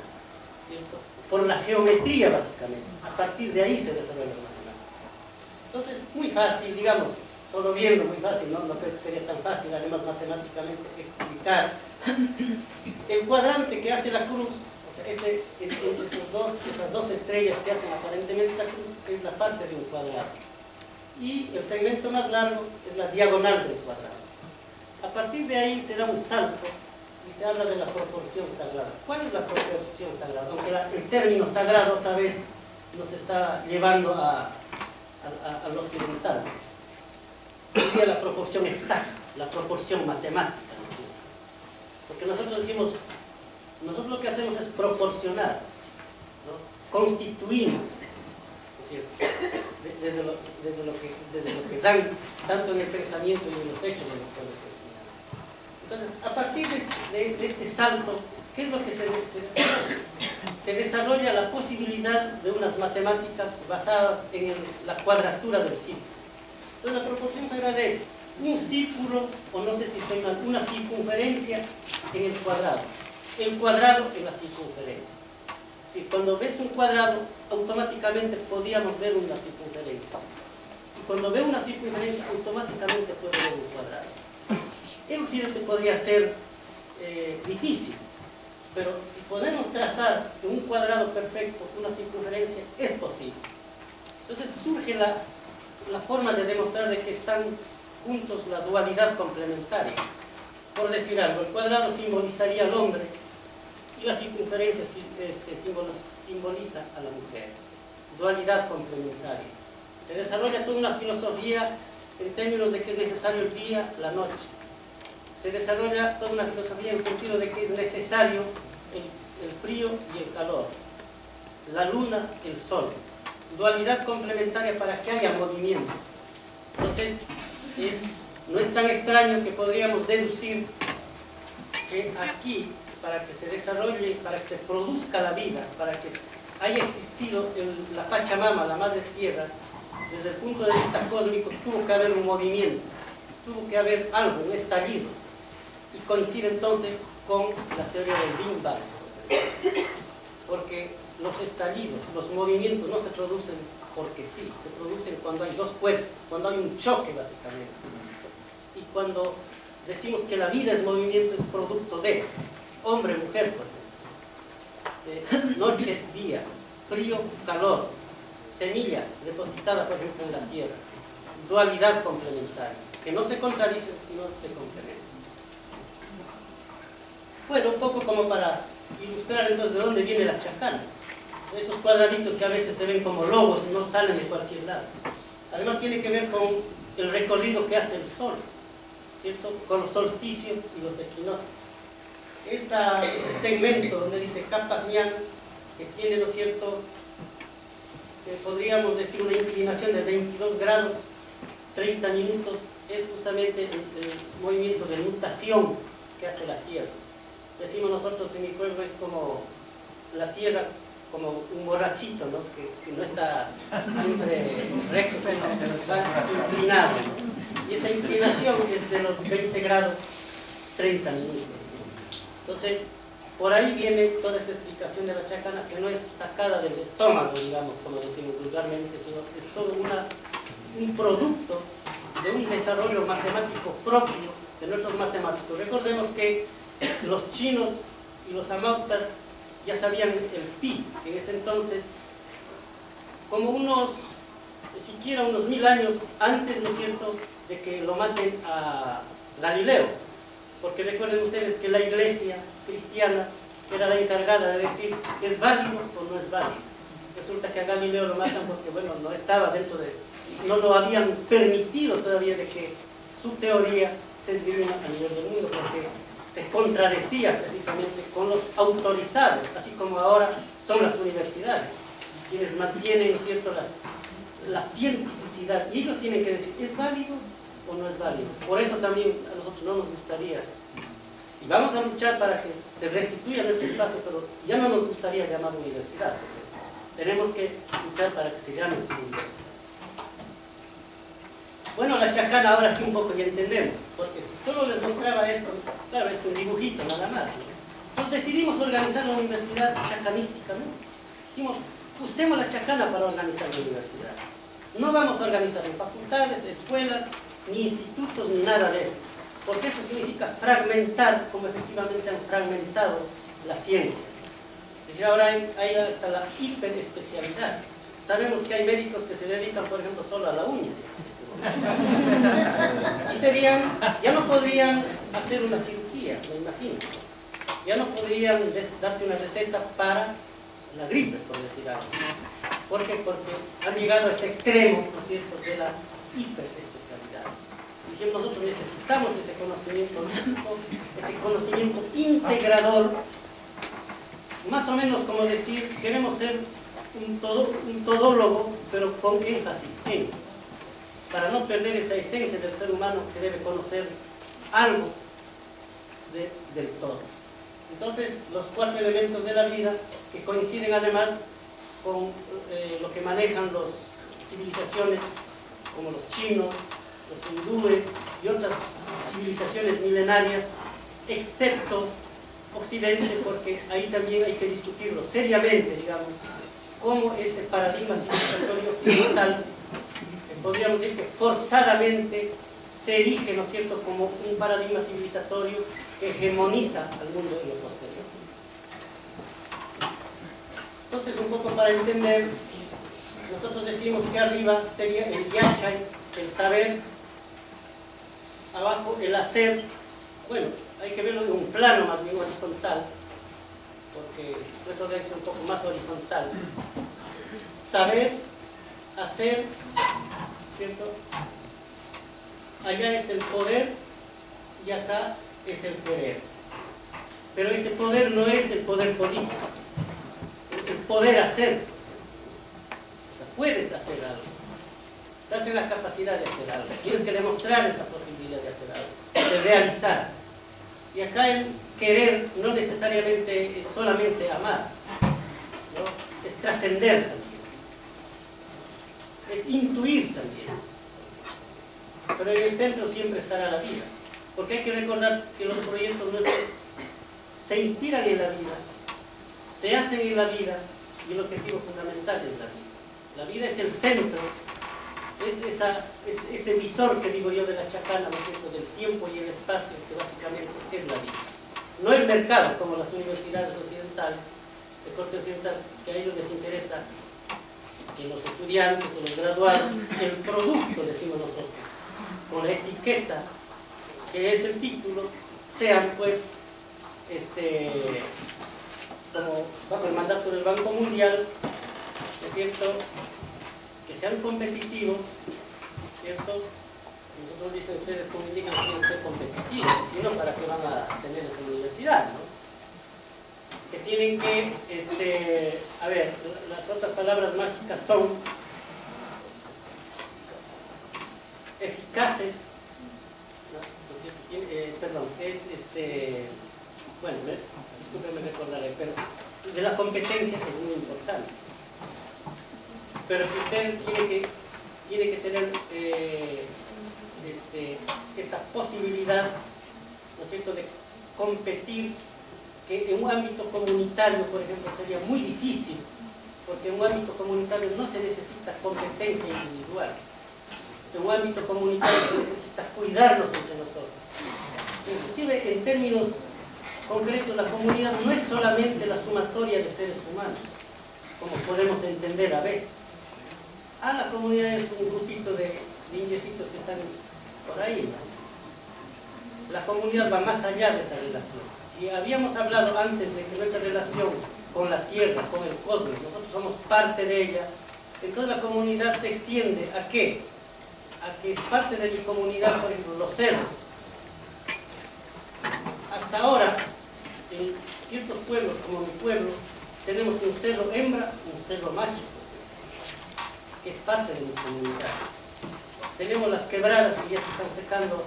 ¿cierto?, por la geometría básicamente. A partir de ahí se desarrolla la matemática. Entonces, muy fácil, digamos, solo viendo, muy fácil, ¿no? No creo que sería tan fácil, además matemáticamente, explicar. El cuadrante que hace la cruz, o sea, entre esas dos estrellas que hacen aparentemente esa cruz, es la parte de un cuadrado. Y el segmento más largo es la diagonal del cuadrado. A partir de ahí se da un salto y se habla de la proporción sagrada. ¿Cuál es la proporción sagrada? Aunque el término sagrado otra vez nos está llevando al occidental. Sería la proporción exacta, la proporción matemática, ¿no? Porque nosotros decimos, nosotros lo que hacemos es proporcionar, ¿no? Constituimos, ¿no es cierto?, desde lo que dan, tanto en el pensamiento y en los hechos de los pueblos originarios. Entonces, a partir de este salto, ¿qué es lo que se desarrolla? Se desarrolla la posibilidad de unas matemáticas basadas en la cuadratura del círculo. Entonces, la proporción sagrada es un círculo, o no sé si estoy mal, una circunferencia en el cuadrado en la circunferencia. Si cuando ves un cuadrado, automáticamente podíamos ver una circunferencia. Y cuando veo una circunferencia, automáticamente puedo ver un cuadrado. En Occidente podría ser difícil, pero si podemos trazar en un cuadrado perfecto una circunferencia, es posible. Entonces surge la forma de demostrar de que están juntos la dualidad complementaria. Por decir algo, el cuadrado simbolizaría al hombre y la circunferencia simboliza a la mujer. Dualidad complementaria. Se desarrolla toda una filosofía en términos de que es necesario el día, la noche. Se desarrolla toda una filosofía en el sentido de que es necesario el frío y el calor. la luna, el sol. Dualidad complementaria para que haya movimiento. Entonces, no es tan extraño que podríamos deducir que aquí, para que se desarrolle, para que se produzca la vida, para que haya existido la Pachamama, la Madre Tierra, desde el punto de vista cósmico, tuvo que haber un movimiento, tuvo que haber algo, un estallido, y coincide entonces con la teoría del Big Bang, porque los estallidos, los movimientos no se producen porque sí, se producen cuando hay dos fuerzas, cuando hay un choque básicamente, y cuando decimos que la vida es movimiento, es producto de hombre, mujer, por ejemplo, noche, día, frío, calor, semilla depositada, por ejemplo, en la tierra, dualidad complementaria, que no se contradicen, sino se complementan. Bueno, un poco como para ilustrar entonces de dónde viene la chacana. Esos cuadraditos que a veces se ven como logos y no salen de cualquier lado. Además tiene que ver con el recorrido que hace el sol, ¿cierto? Con los solsticios y los equinoccios. Ese segmento donde dice Kapagnian, que tiene, ¿no es cierto?, podríamos decir una inclinación de 22 grados, 30 minutos, es justamente el movimiento de nutación que hace la Tierra. Decimos nosotros en mi pueblo, es como la Tierra, como un borrachito, ¿no? Que no está siempre recto, sino va inclinado, ¿no? Y esa inclinación es de los 20 grados, 30 minutos. Entonces, por ahí viene toda esta explicación de la chacana, que no es sacada del estómago, digamos, como decimos vulgarmente, sino que es todo un producto de un desarrollo matemático propio de nuestros matemáticos. Recordemos que los chinos y los amautas ya sabían el pi, que en ese entonces, como siquiera unos 1000 años antes, ¿no es cierto?, de que lo maten a Galileo. Porque recuerden ustedes que la iglesia cristiana era la encargada de decir, ¿es válido o no es válido? Resulta que a Galileo lo matan porque, bueno, no estaba no lo habían permitido todavía de que su teoría se esgrima a nivel del mundo, porque se contradecía precisamente con los autorizados, así como ahora son las universidades, quienes mantienen, ¿no es cierto?, la cientificidad, y ellos tienen que decir, ¿es válido o no es válido? Por eso también a nosotros no nos gustaría, y vamos a luchar para que se restituya nuestro espacio, pero ya no nos gustaría llamar universidad, porque tenemos que luchar para que se llame universidad. Bueno, la chacana ahora sí un poco ya entendemos, porque si solo les mostraba esto, claro, es un dibujito nada más, ¿no? Entonces decidimos organizar la universidad chacanística, ¿no? Dijimos, usemos la chacana para organizar la universidad. No vamos a organizar en facultades, escuelas, ni institutos, ni nada de eso, porque eso significa fragmentar, como efectivamente han fragmentado la ciencia. Es decir, ahora hay hasta la hiperespecialidad. Sabemos que hay médicos que se dedican, por ejemplo, solo a la uña. Y ya no podrían hacer una cirugía, me imagino. Ya no podrían darte una receta para la gripe, por decir algo. ¿Por qué? Porque han llegado a ese extremo, ¿no es cierto?, de la hiperespecialidad. Dijimos, nosotros necesitamos ese conocimiento holístico, ese conocimiento integrador, más o menos como decir, queremos ser un todólogo, pero con énfasis en, para no perder esa esencia del ser humano que debe conocer algo del todo. Entonces, los 4 elementos de la vida, que coinciden además con lo que manejan las civilizaciones como los chinos, los hindúes y otras civilizaciones milenarias, excepto Occidente, porque ahí también hay que discutirlo seriamente, digamos, cómo este paradigma civilizatorio occidental, podríamos decir que forzadamente se erige, ¿no es cierto?, como un paradigma civilizatorio que hegemoniza al mundo en lo posterior. Entonces, un poco para entender, nosotros decimos que arriba sería el yachay, el saber, abajo el hacer. Bueno, hay que verlo en un plano más bien horizontal, porque nuestro es un poco más horizontal. Saber, hacer, ¿cierto? Allá es el poder y acá es el querer. Pero ese poder no es el poder político. El poder hacer. O sea, puedes hacer algo. Estás en la capacidad de hacer algo. Tienes que demostrar esa posibilidad de hacer algo, de realizar. Y acá el querer no necesariamente es solamente amar, ¿no? Es trascender también. Es intuir también. Pero en el centro siempre estará la vida. Porque hay que recordar que los proyectos nuestros se inspiran en la vida, se hacen en la vida, y el objetivo fundamental es la vida. La vida es el centro, es ese visor que digo yo de la chacana, ¿no es cierto?, del tiempo y el espacio, que básicamente es la vida. No el mercado, como las universidades occidentales, de corte occidental, que a ellos les interesa que los estudiantes o los graduados, el producto, decimos nosotros, con la etiqueta, que es el título, sean pues, como bajo el mandato del Banco Mundial, es cierto, que sean competitivos, ¿cierto? Nosotros dicen ustedes como indígenas tienen que ser competitivos, si no, ¿para qué van a tener esa universidad, no? Que tienen que, a ver, las otras palabras mágicas son eficaces, ¿no? ¿No es cierto? Perdón, es bueno, discúlpenme recordaré, pero de la competencia es muy importante. Pero si usted tiene que tener esta posibilidad, ¿no es cierto?, de competir, que en un ámbito comunitario, por ejemplo, sería muy difícil, porque en un ámbito comunitario no se necesita competencia individual. En un ámbito comunitario se necesita cuidarnos entre nosotros. Inclusive, en términos concretos, la comunidad no es solamente la sumatoria de seres humanos, como podemos entender a veces. La comunidad es un grupito de indiecitos que están por ahí, ¿no? La comunidad va más allá de esa relación. Si habíamos hablado antes de que nuestra relación con la tierra, con el cosmos, nosotros somos parte de ella, entonces la comunidad se extiende ¿a qué? A que es parte de mi comunidad, por ejemplo, los cerros. Hasta ahora, en ciertos pueblos, como mi pueblo, tenemos un cerro hembra, un cerro macho, que es parte de mi comunidad. Tenemos las quebradas que ya se están secando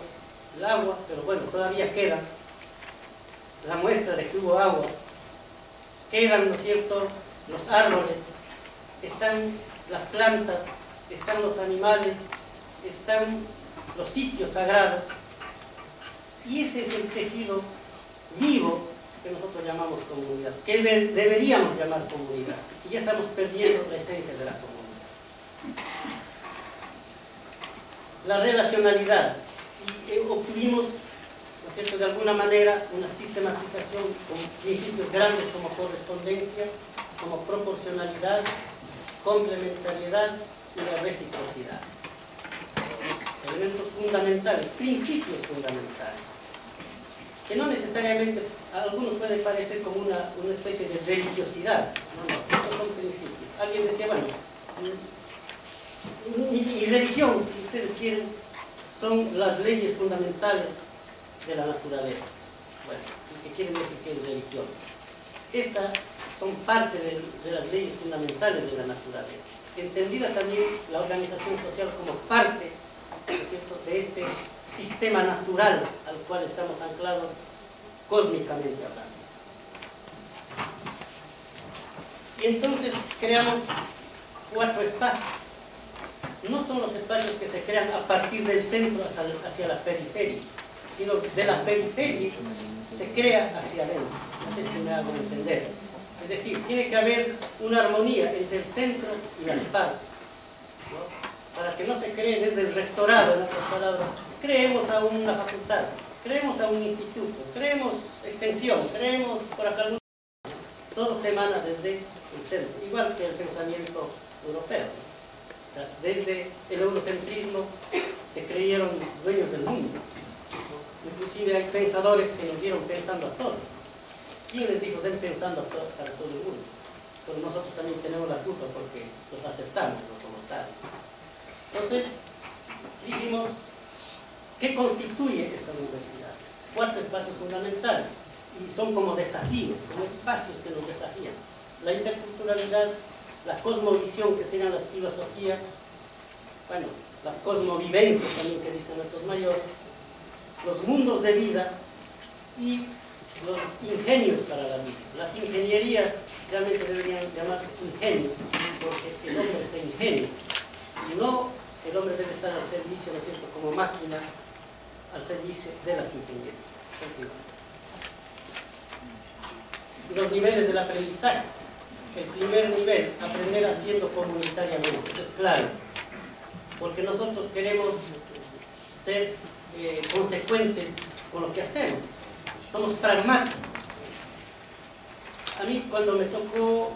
el agua, pero bueno, todavía queda la muestra de que hubo agua. Quedan, ¿no es cierto?, los árboles, están las plantas, están los animales, están los sitios sagrados. Y ese es el tejido vivo que nosotros llamamos comunidad, que deberíamos llamar comunidad. Y ya estamos perdiendo la esencia de la comunidad. La relacionalidad. Y obtuvimos, ¿no es cierto?, de alguna manera una sistematización con principios grandes como correspondencia, como proporcionalidad, complementariedad y la reciprocidad. Elementos fundamentales, principios fundamentales, que no necesariamente, a algunos puede parecer como una especie de religiosidad. No, estos son principios. Alguien decía, bueno, mi religión, si ustedes quieren, son las leyes fundamentales de la naturaleza. Bueno, si es que quieren decir que es religión. Estas son parte de las leyes fundamentales de la naturaleza. Entendida también la organización social como parte, ¿no es cierto?, de este sistema natural al cual estamos anclados cósmicamente hablando. Y entonces creamos 4 espacios. No son los espacios que se crean a partir del centro hacia la periferia, sino de la periferia se crea hacia adentro. No sé si me hago entender. Es decir, tiene que haber una armonía entre el centro y las partes, ¿no? Para que no se cree desde el rectorado, en otras palabras, creemos a una facultad, creemos a un instituto, creemos extensión, creemos por acá algún... Todo se emana desde el centro, igual que el pensamiento europeo. O sea, desde el eurocentrismo se creyeron dueños del mundo, ¿no? Inclusive hay pensadores que nos dieron pensando a todos. ¿Quién les dijo den pensando para todo el mundo? Pero nosotros también tenemos la culpa porque los aceptamos, ¿no?, como tales. Entonces, dijimos, ¿qué constituye esta universidad? 4 espacios fundamentales, y son como desafíos, como espacios que nos desafían. la interculturalidad, la cosmovisión, que serían las filosofías, bueno, las cosmovivencias también que dicen nuestros mayores, los mundos de vida y los ingenios para la vida. Las ingenierías realmente deberían llamarse ingenios, porque el hombre se ingenia, y no el hombre debe estar al servicio, ¿no es cierto?, como máquina, al servicio de las ingenierías. Los niveles del aprendizaje. El primer nivel, aprender haciendo comunitariamente, eso es claro, porque nosotros queremos ser consecuentes con lo que hacemos, somos pragmáticos. A mí cuando me tocó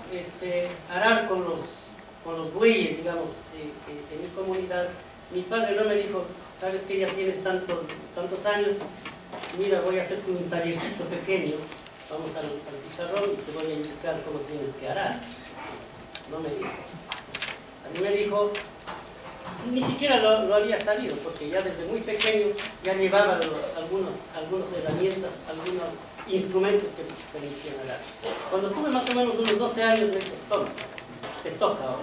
arar con los bueyes, digamos, en mi comunidad, mi padre no me dijo, sabes que ya tienes tantos años, mira, voy a hacerte un tallercito pequeño, vamos al pizarrón y te voy a indicar cómo tienes que arar. No me dijo. A mí me dijo, ni siquiera lo había sabido, porque ya desde muy pequeño ya llevaba algunas herramientas, algunos instrumentos que me permitían arar. Cuando tuve más o menos unos 12 años me dijo, toma, te toca ahora.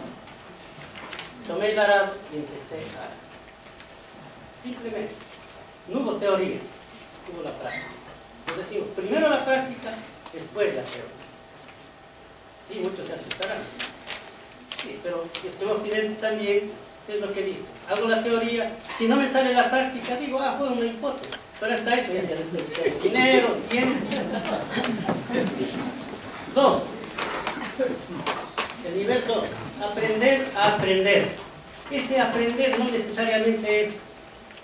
Tomé el arado y empecé a arar. Simplemente, no hubo teoría, hubo la práctica. Nos decimos, primero la práctica, después la teoría. Sí, muchos se asustarán. Sí, pero es que en Occidente también, ¿qué es lo que dice? Hago la teoría, si no me sale la práctica, digo, fue una hipótesis. Pero hasta eso ya se ha desperdiciado dinero, tiempo. 2. El nivel 2. Aprender a aprender. Ese aprender no necesariamente es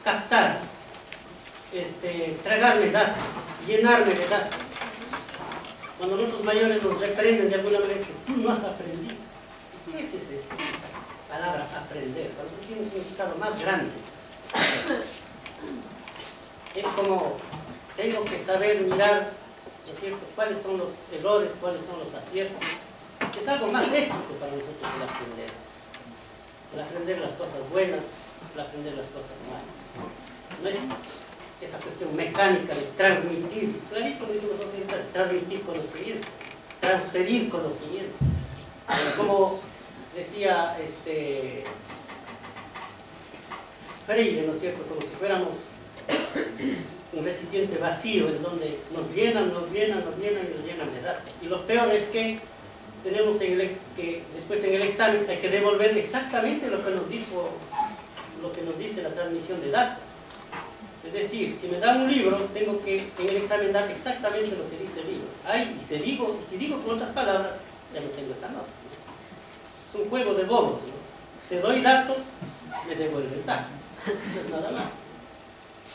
captar, tragarme datos, llenarme de datos. Cuando nuestros mayores nos reprenden de alguna manera, es que tú no has aprendido. ¿Qué es esa palabra aprender? Para nosotros tiene un significado más grande. Es como, tengo que saber mirar, ¿no es cierto?, cuáles son los errores, cuáles son los aciertos. Es algo más ético para nosotros el aprender. El aprender las cosas buenas, el aprender las cosas malas. No es esa cuestión mecánica de transmitir, clarito lo dicen los occidentales, transmitir conocimiento, transferir conocimiento. Como decía Freire, ¿no es cierto?, como si fuéramos un recipiente vacío en donde nos llenan y nos llenan de datos. Y lo peor es que tenemos que después en el examen hay que devolver exactamente lo que nos dice la transmisión de datos. Es decir, si me dan un libro, tengo que en el examen dar exactamente lo que dice el libro. Y si digo con otras palabras, ya no tengo esa nota. Es un juego de bobos, ¿no? Te doy datos, me devuelves datos. No es nada más.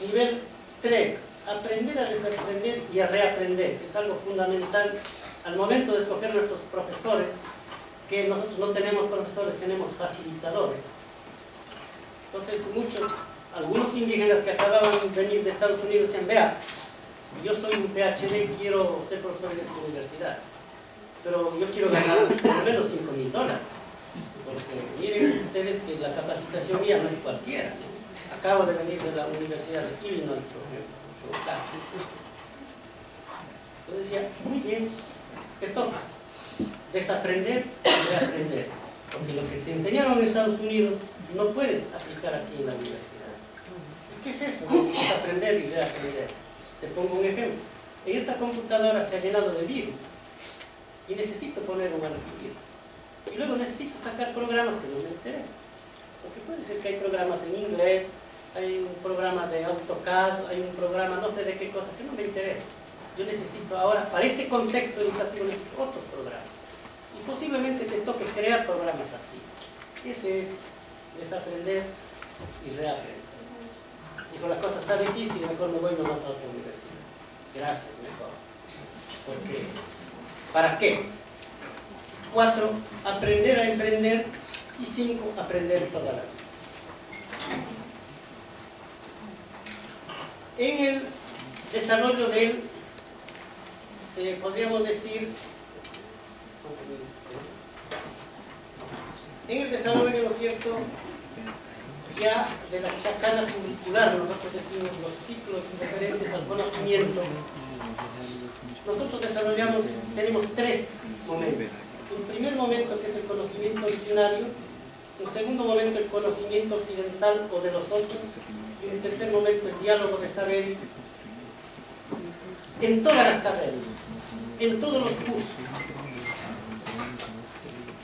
Nivel 3. Aprender a desaprender y a reaprender. Es algo fundamental al momento de escoger nuestros profesores, que nosotros no tenemos profesores, tenemos facilitadores. Entonces algunos indígenas que acababan de venir de Estados Unidos decían, vea, yo soy un PhD y quiero ser profesor en esta universidad, pero yo quiero ganar por lo menos $5,000, porque miren ustedes que la capacitación mía no es cualquiera. Acabo de venir de la Universidad de Illinois, por ejemplo, yo decía, muy bien, te toca desaprender y reaprender, porque lo que te enseñaron en Estados Unidos no puedes aplicar aquí en la universidad. ¿Qué es eso? Desaprender y reaprender. Te pongo un ejemplo. En esta computadora se ha llenado de virus y necesito poner un antivirus. Y luego necesito sacar programas que no me interesan. Porque puede ser que hay programas en inglés, hay un programa de AutoCAD, hay un programa no sé de qué cosa que no me interesa. Yo necesito ahora, para este contexto educativo, necesito otros programas. Y posiblemente te toque crear programas activos. Ese es desaprender y reaprender. Y con la cosa está difícil, mejor me voy nomás a otra universidad. Gracias, mejor. Porque, ¿para qué? 4, aprender a emprender. Y 5, aprender toda la vida. En el desarrollo del, podríamos decir, en el desarrollo, ¿no es cierto?, ya de la chacana curricular, nosotros decimos los ciclos referentes al conocimiento, nosotros tenemos 3 momentos. Un primer momento que es el conocimiento originario, un segundo momento el conocimiento occidental o de los otros, y un tercer momento el diálogo de saberes en todas las carreras, en todos los cursos,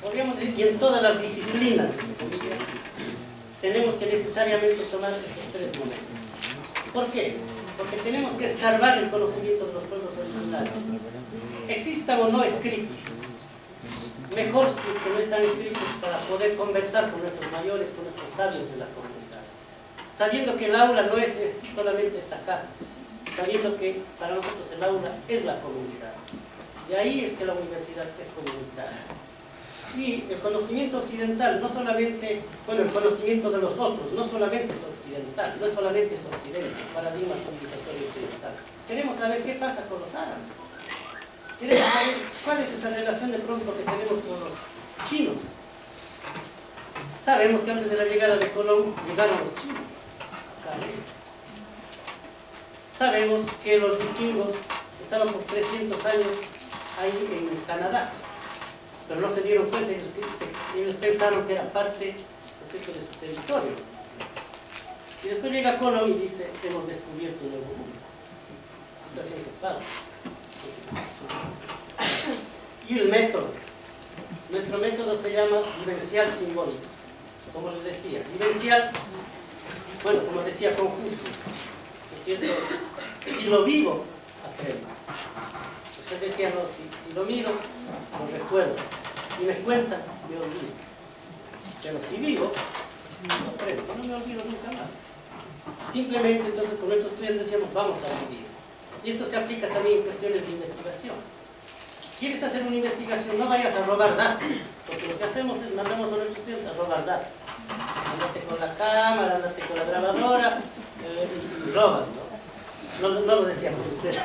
podríamos decir, y en todas las disciplinas, tenemos que necesariamente tomar estos tres momentos. ¿Por qué? Porque tenemos que escarbar el conocimiento de los pueblos originarios. Existan o no escritos, mejor si es que no están escritos, para poder conversar con nuestros mayores, con nuestros sabios en la comunidad. Sabiendo que el aula no es solamente esta casa, sabiendo que para nosotros el aula es la comunidad. Y ahí es que la universidad es comunitaria. Y el conocimiento occidental, no solamente, bueno, el conocimiento de los otros, no solamente es occidental, no solamente es occidente, paradigma civilizatorio occidental. Queremos saber qué pasa con los árabes. Queremos saber cuál es esa relación de pronto que tenemos con los chinos. Sabemos que antes de la llegada de Colón llegaron los chinos. Sabemos que los vikingos estaban por 300 años ahí en Canadá, pero no se dieron cuenta, ellos pensaron que era parte, ¿no sé qué?, de su territorio. Y después llega Colón y dice, hemos descubierto un nuevo mundo. Situación que es falsa. Y el método. Nuestro método se llama vivencial simbólico. Como les decía, vivencial, bueno, como decía Confucio, ¿no es cierto? Si lo vivo, aprendo. Usted decía, no, si lo miro, lo recuerdo. Si me cuentan, me olvido. Pero si vivo, lo aprendo. No me olvido nunca más. Simplemente, entonces, con nuestros estudiantes decíamos, vamos a vivir. Y esto se aplica también en cuestiones de investigación. ¿Quieres hacer una investigación? No vayas a robar datos, porque lo que hacemos es mandamos a nuestros estudiantes a robar datos. Ándate con la cámara, ándate con la grabadora y robas, ¿no? No lo decía por usted.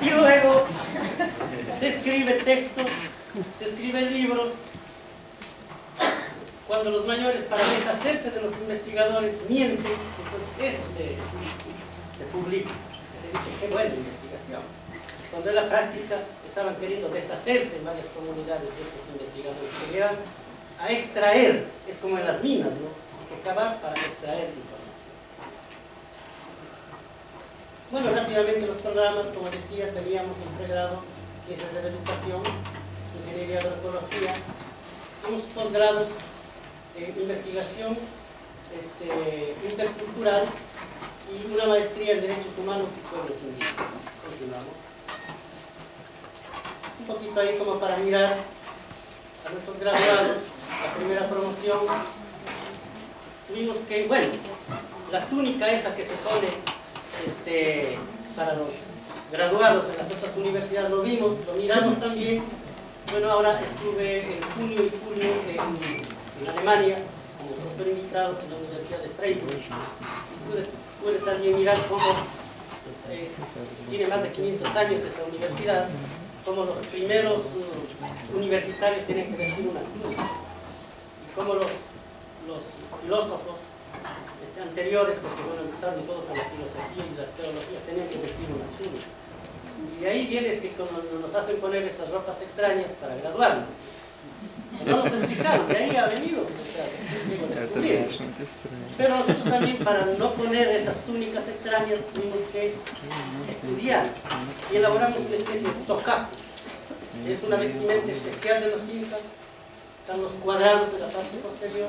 Y luego se escribe textos, se escriben libros. Cuando los mayores, para deshacerse de los investigadores, mienten, entonces eso se publica. Se dice, qué buena investigación. Cuando en la práctica estaban queriendo deshacerse en varias comunidades de estos investigadores, que llegan a extraer, es como en las minas, ¿no? Hay que cavar para extraer información. Bueno, rápidamente los programas, como decía, teníamos en pregrado Ciencias de la Educación, Ingeniería Agroecología, hicimos posgrados investigación intercultural y una maestría en Derechos Humanos y Pueblos Indígenas. Continuamos. Un poquito ahí como para mirar a nuestros graduados, la primera promoción. Tuvimos que, bueno, la túnica esa que se pone para los graduados en las otras universidades, lo vimos, lo miramos también. Bueno, ahora estuve en junio y julio en Alemania, como profesor invitado en la Universidad de Freiburg. Pude también mirar cómo tiene más de 500 años esa universidad, cómo los primeros universitarios tienen que vestir una túnica, y cómo los filósofos anteriores, porque bueno, empezaron todo con la filosofía y la teología, tenían que vestir una túnica. Y de ahí viene es que cuando nos hacen poner esas ropas extrañas para graduarnos. No nos explicaron, de ahí ha venido, o sea, descubrir. Pero nosotros también, para no poner esas túnicas extrañas, tuvimos que estudiar y elaboramos una especie de tocapo. Es una vestimenta especial de los incas, están los cuadrados en la parte posterior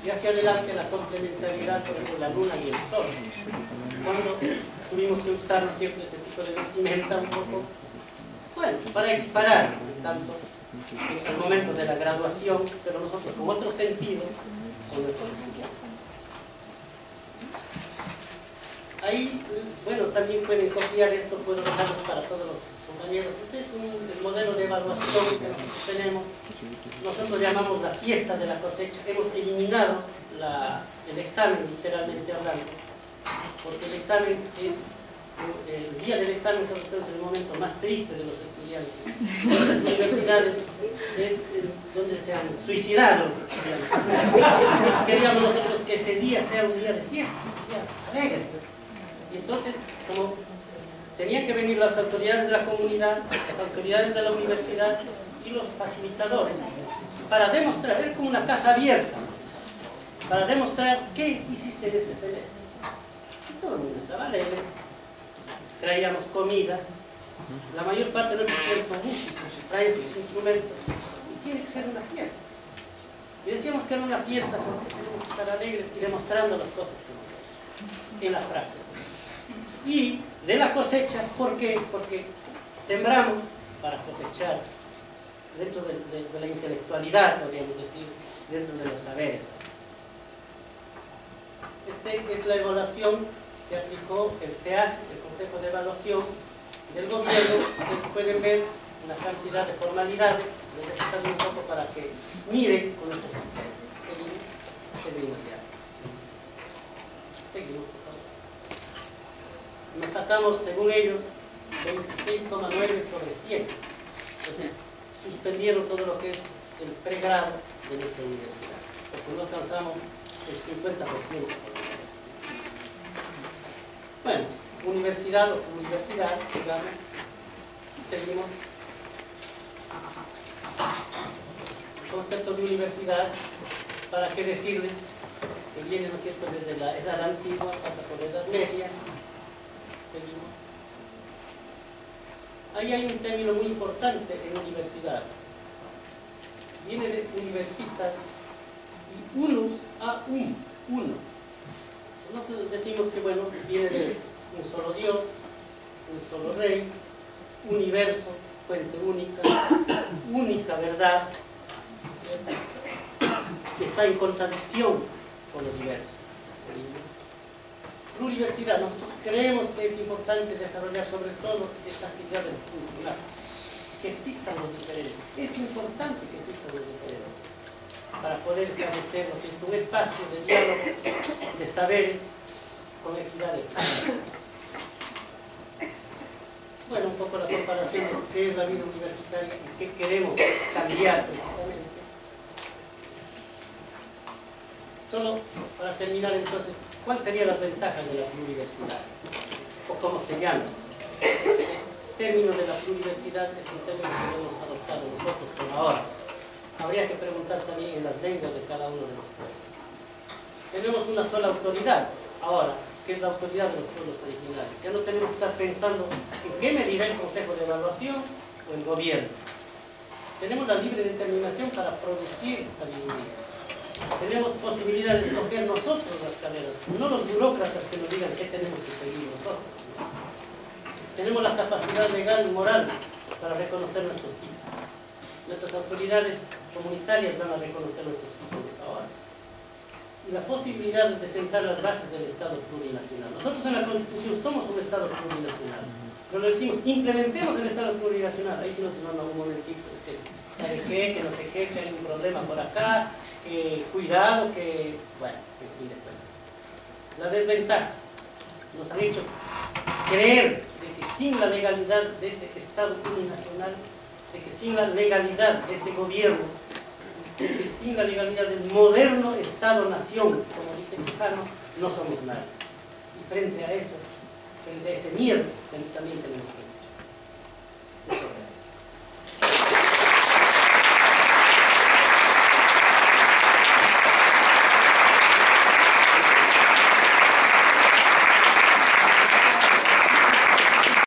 y hacia adelante la complementariedad entre la luna y el sol. Cuando tuvimos que usar, ¿no es cierto?, este tipo de vestimenta un poco, bueno, para equiparar tanto el momento de la graduación, pero nosotros con otro sentido con nuestros estudiantes. Ahí, bueno, también pueden copiar esto, puedo dejarlos para todos los compañeros. Este es el modelo de evaluación que nosotros tenemos. Nosotros llamamos la fiesta de la cosecha. Hemos eliminado el examen, literalmente hablando, porque el examen es, el día del examen sobre todo es el momento más triste de los estudiantes. En las universidades es donde se han suicidado los estudiantes. Queríamos nosotros que ese día sea un día de fiesta, un día alegre. Y entonces, como tenían que venir las autoridades de la comunidad, las autoridades de la universidad y los facilitadores para demostrar, era como una casa abierta, para demostrar qué hiciste en este semestre. Y todo el mundo estaba alegre, traíamos comida, la mayor parte de nuestros estudiantes son músicos, traen sus instrumentos, y tiene que ser una fiesta. Y decíamos que era una fiesta porque tenemos que estar alegres y demostrando las cosas que hemos hecho en la práctica. Y de la cosecha, ¿por qué? Porque sembramos para cosechar dentro de la intelectualidad, podríamos decir, dentro de los saberes. Esta es la evaluación que aplicó el CEACIS, el Consejo de Evaluación del Gobierno. Ustedes pueden ver una cantidad de formalidades. Les dejo también un poco para que miren con nuestro sistema. Seguimos ya. Seguimos, por favor. Nos sacamos, según ellos, 26,9 sobre 100. Entonces, suspendieron todo lo que es el pregrado de nuestra universidad, porque no alcanzamos el 50%. Bueno, universidad o universidad, digamos, seguimos. El concepto de universidad, ¿para qué decirles? Que viene, ¿no es cierto?, desde la edad antigua, pasa por la edad media. Seguimos. Ahí hay un término muy importante en universidad. Viene de universitas y unus a uno. Nosotros decimos que, bueno, viene de un solo Dios, un solo Rey, universo, fuente única, única verdad, ¿cierto? Que está en contradicción con el universo. Pluriversidad, nosotros creemos que es importante desarrollar sobre todo esta actividad del pluriversidad, que existan los diferentes. Es importante que existan los diferentes para poder establecer, ¿no es cierto?, un espacio de diálogo de saberes con equidad de género. Bueno, un poco la comparación de qué es la vida universitaria y qué queremos cambiar precisamente. Solo para terminar entonces, ¿cuáles serían las ventajas de la pluriversidad? O cómo se llama. El término de la pluriversidad es un término que hemos adoptado nosotros por ahora. Habría que preguntar también en las lenguas de cada uno de los pueblos. Tenemos una sola autoridad ahora, que es la autoridad de los pueblos originarios. Ya no tenemos que estar pensando en qué medirá el Consejo de Evaluación o el gobierno. Tenemos la libre determinación para producir sabiduría. Tenemos posibilidad de escoger nosotros las carreras, no los burócratas que nos digan qué tenemos que seguir nosotros. Tenemos la capacidad legal y moral para reconocer nuestros títulos. Nuestras autoridades comunitarias van a reconocer nuestros títulos ahora. Y la posibilidad de sentar las bases del Estado plurinacional. Nosotros en la Constitución somos un Estado plurinacional. Pero le decimos, implementemos el Estado plurinacional. Ahí sí nos no, un momentito, es que ¿sabe qué? Que no sé qué, que hay un problema por acá, que cuidado, que... bueno, en fin de cuentas. La desventaja nos han hecho creer de que sin la legalidad de ese Estado plurinacional, de que sin la legalidad de ese gobierno, de que sin la legalidad del moderno Estado-Nación, como dice Quijano, no somos nada. Y frente a eso, frente a ese miedo, también tenemos que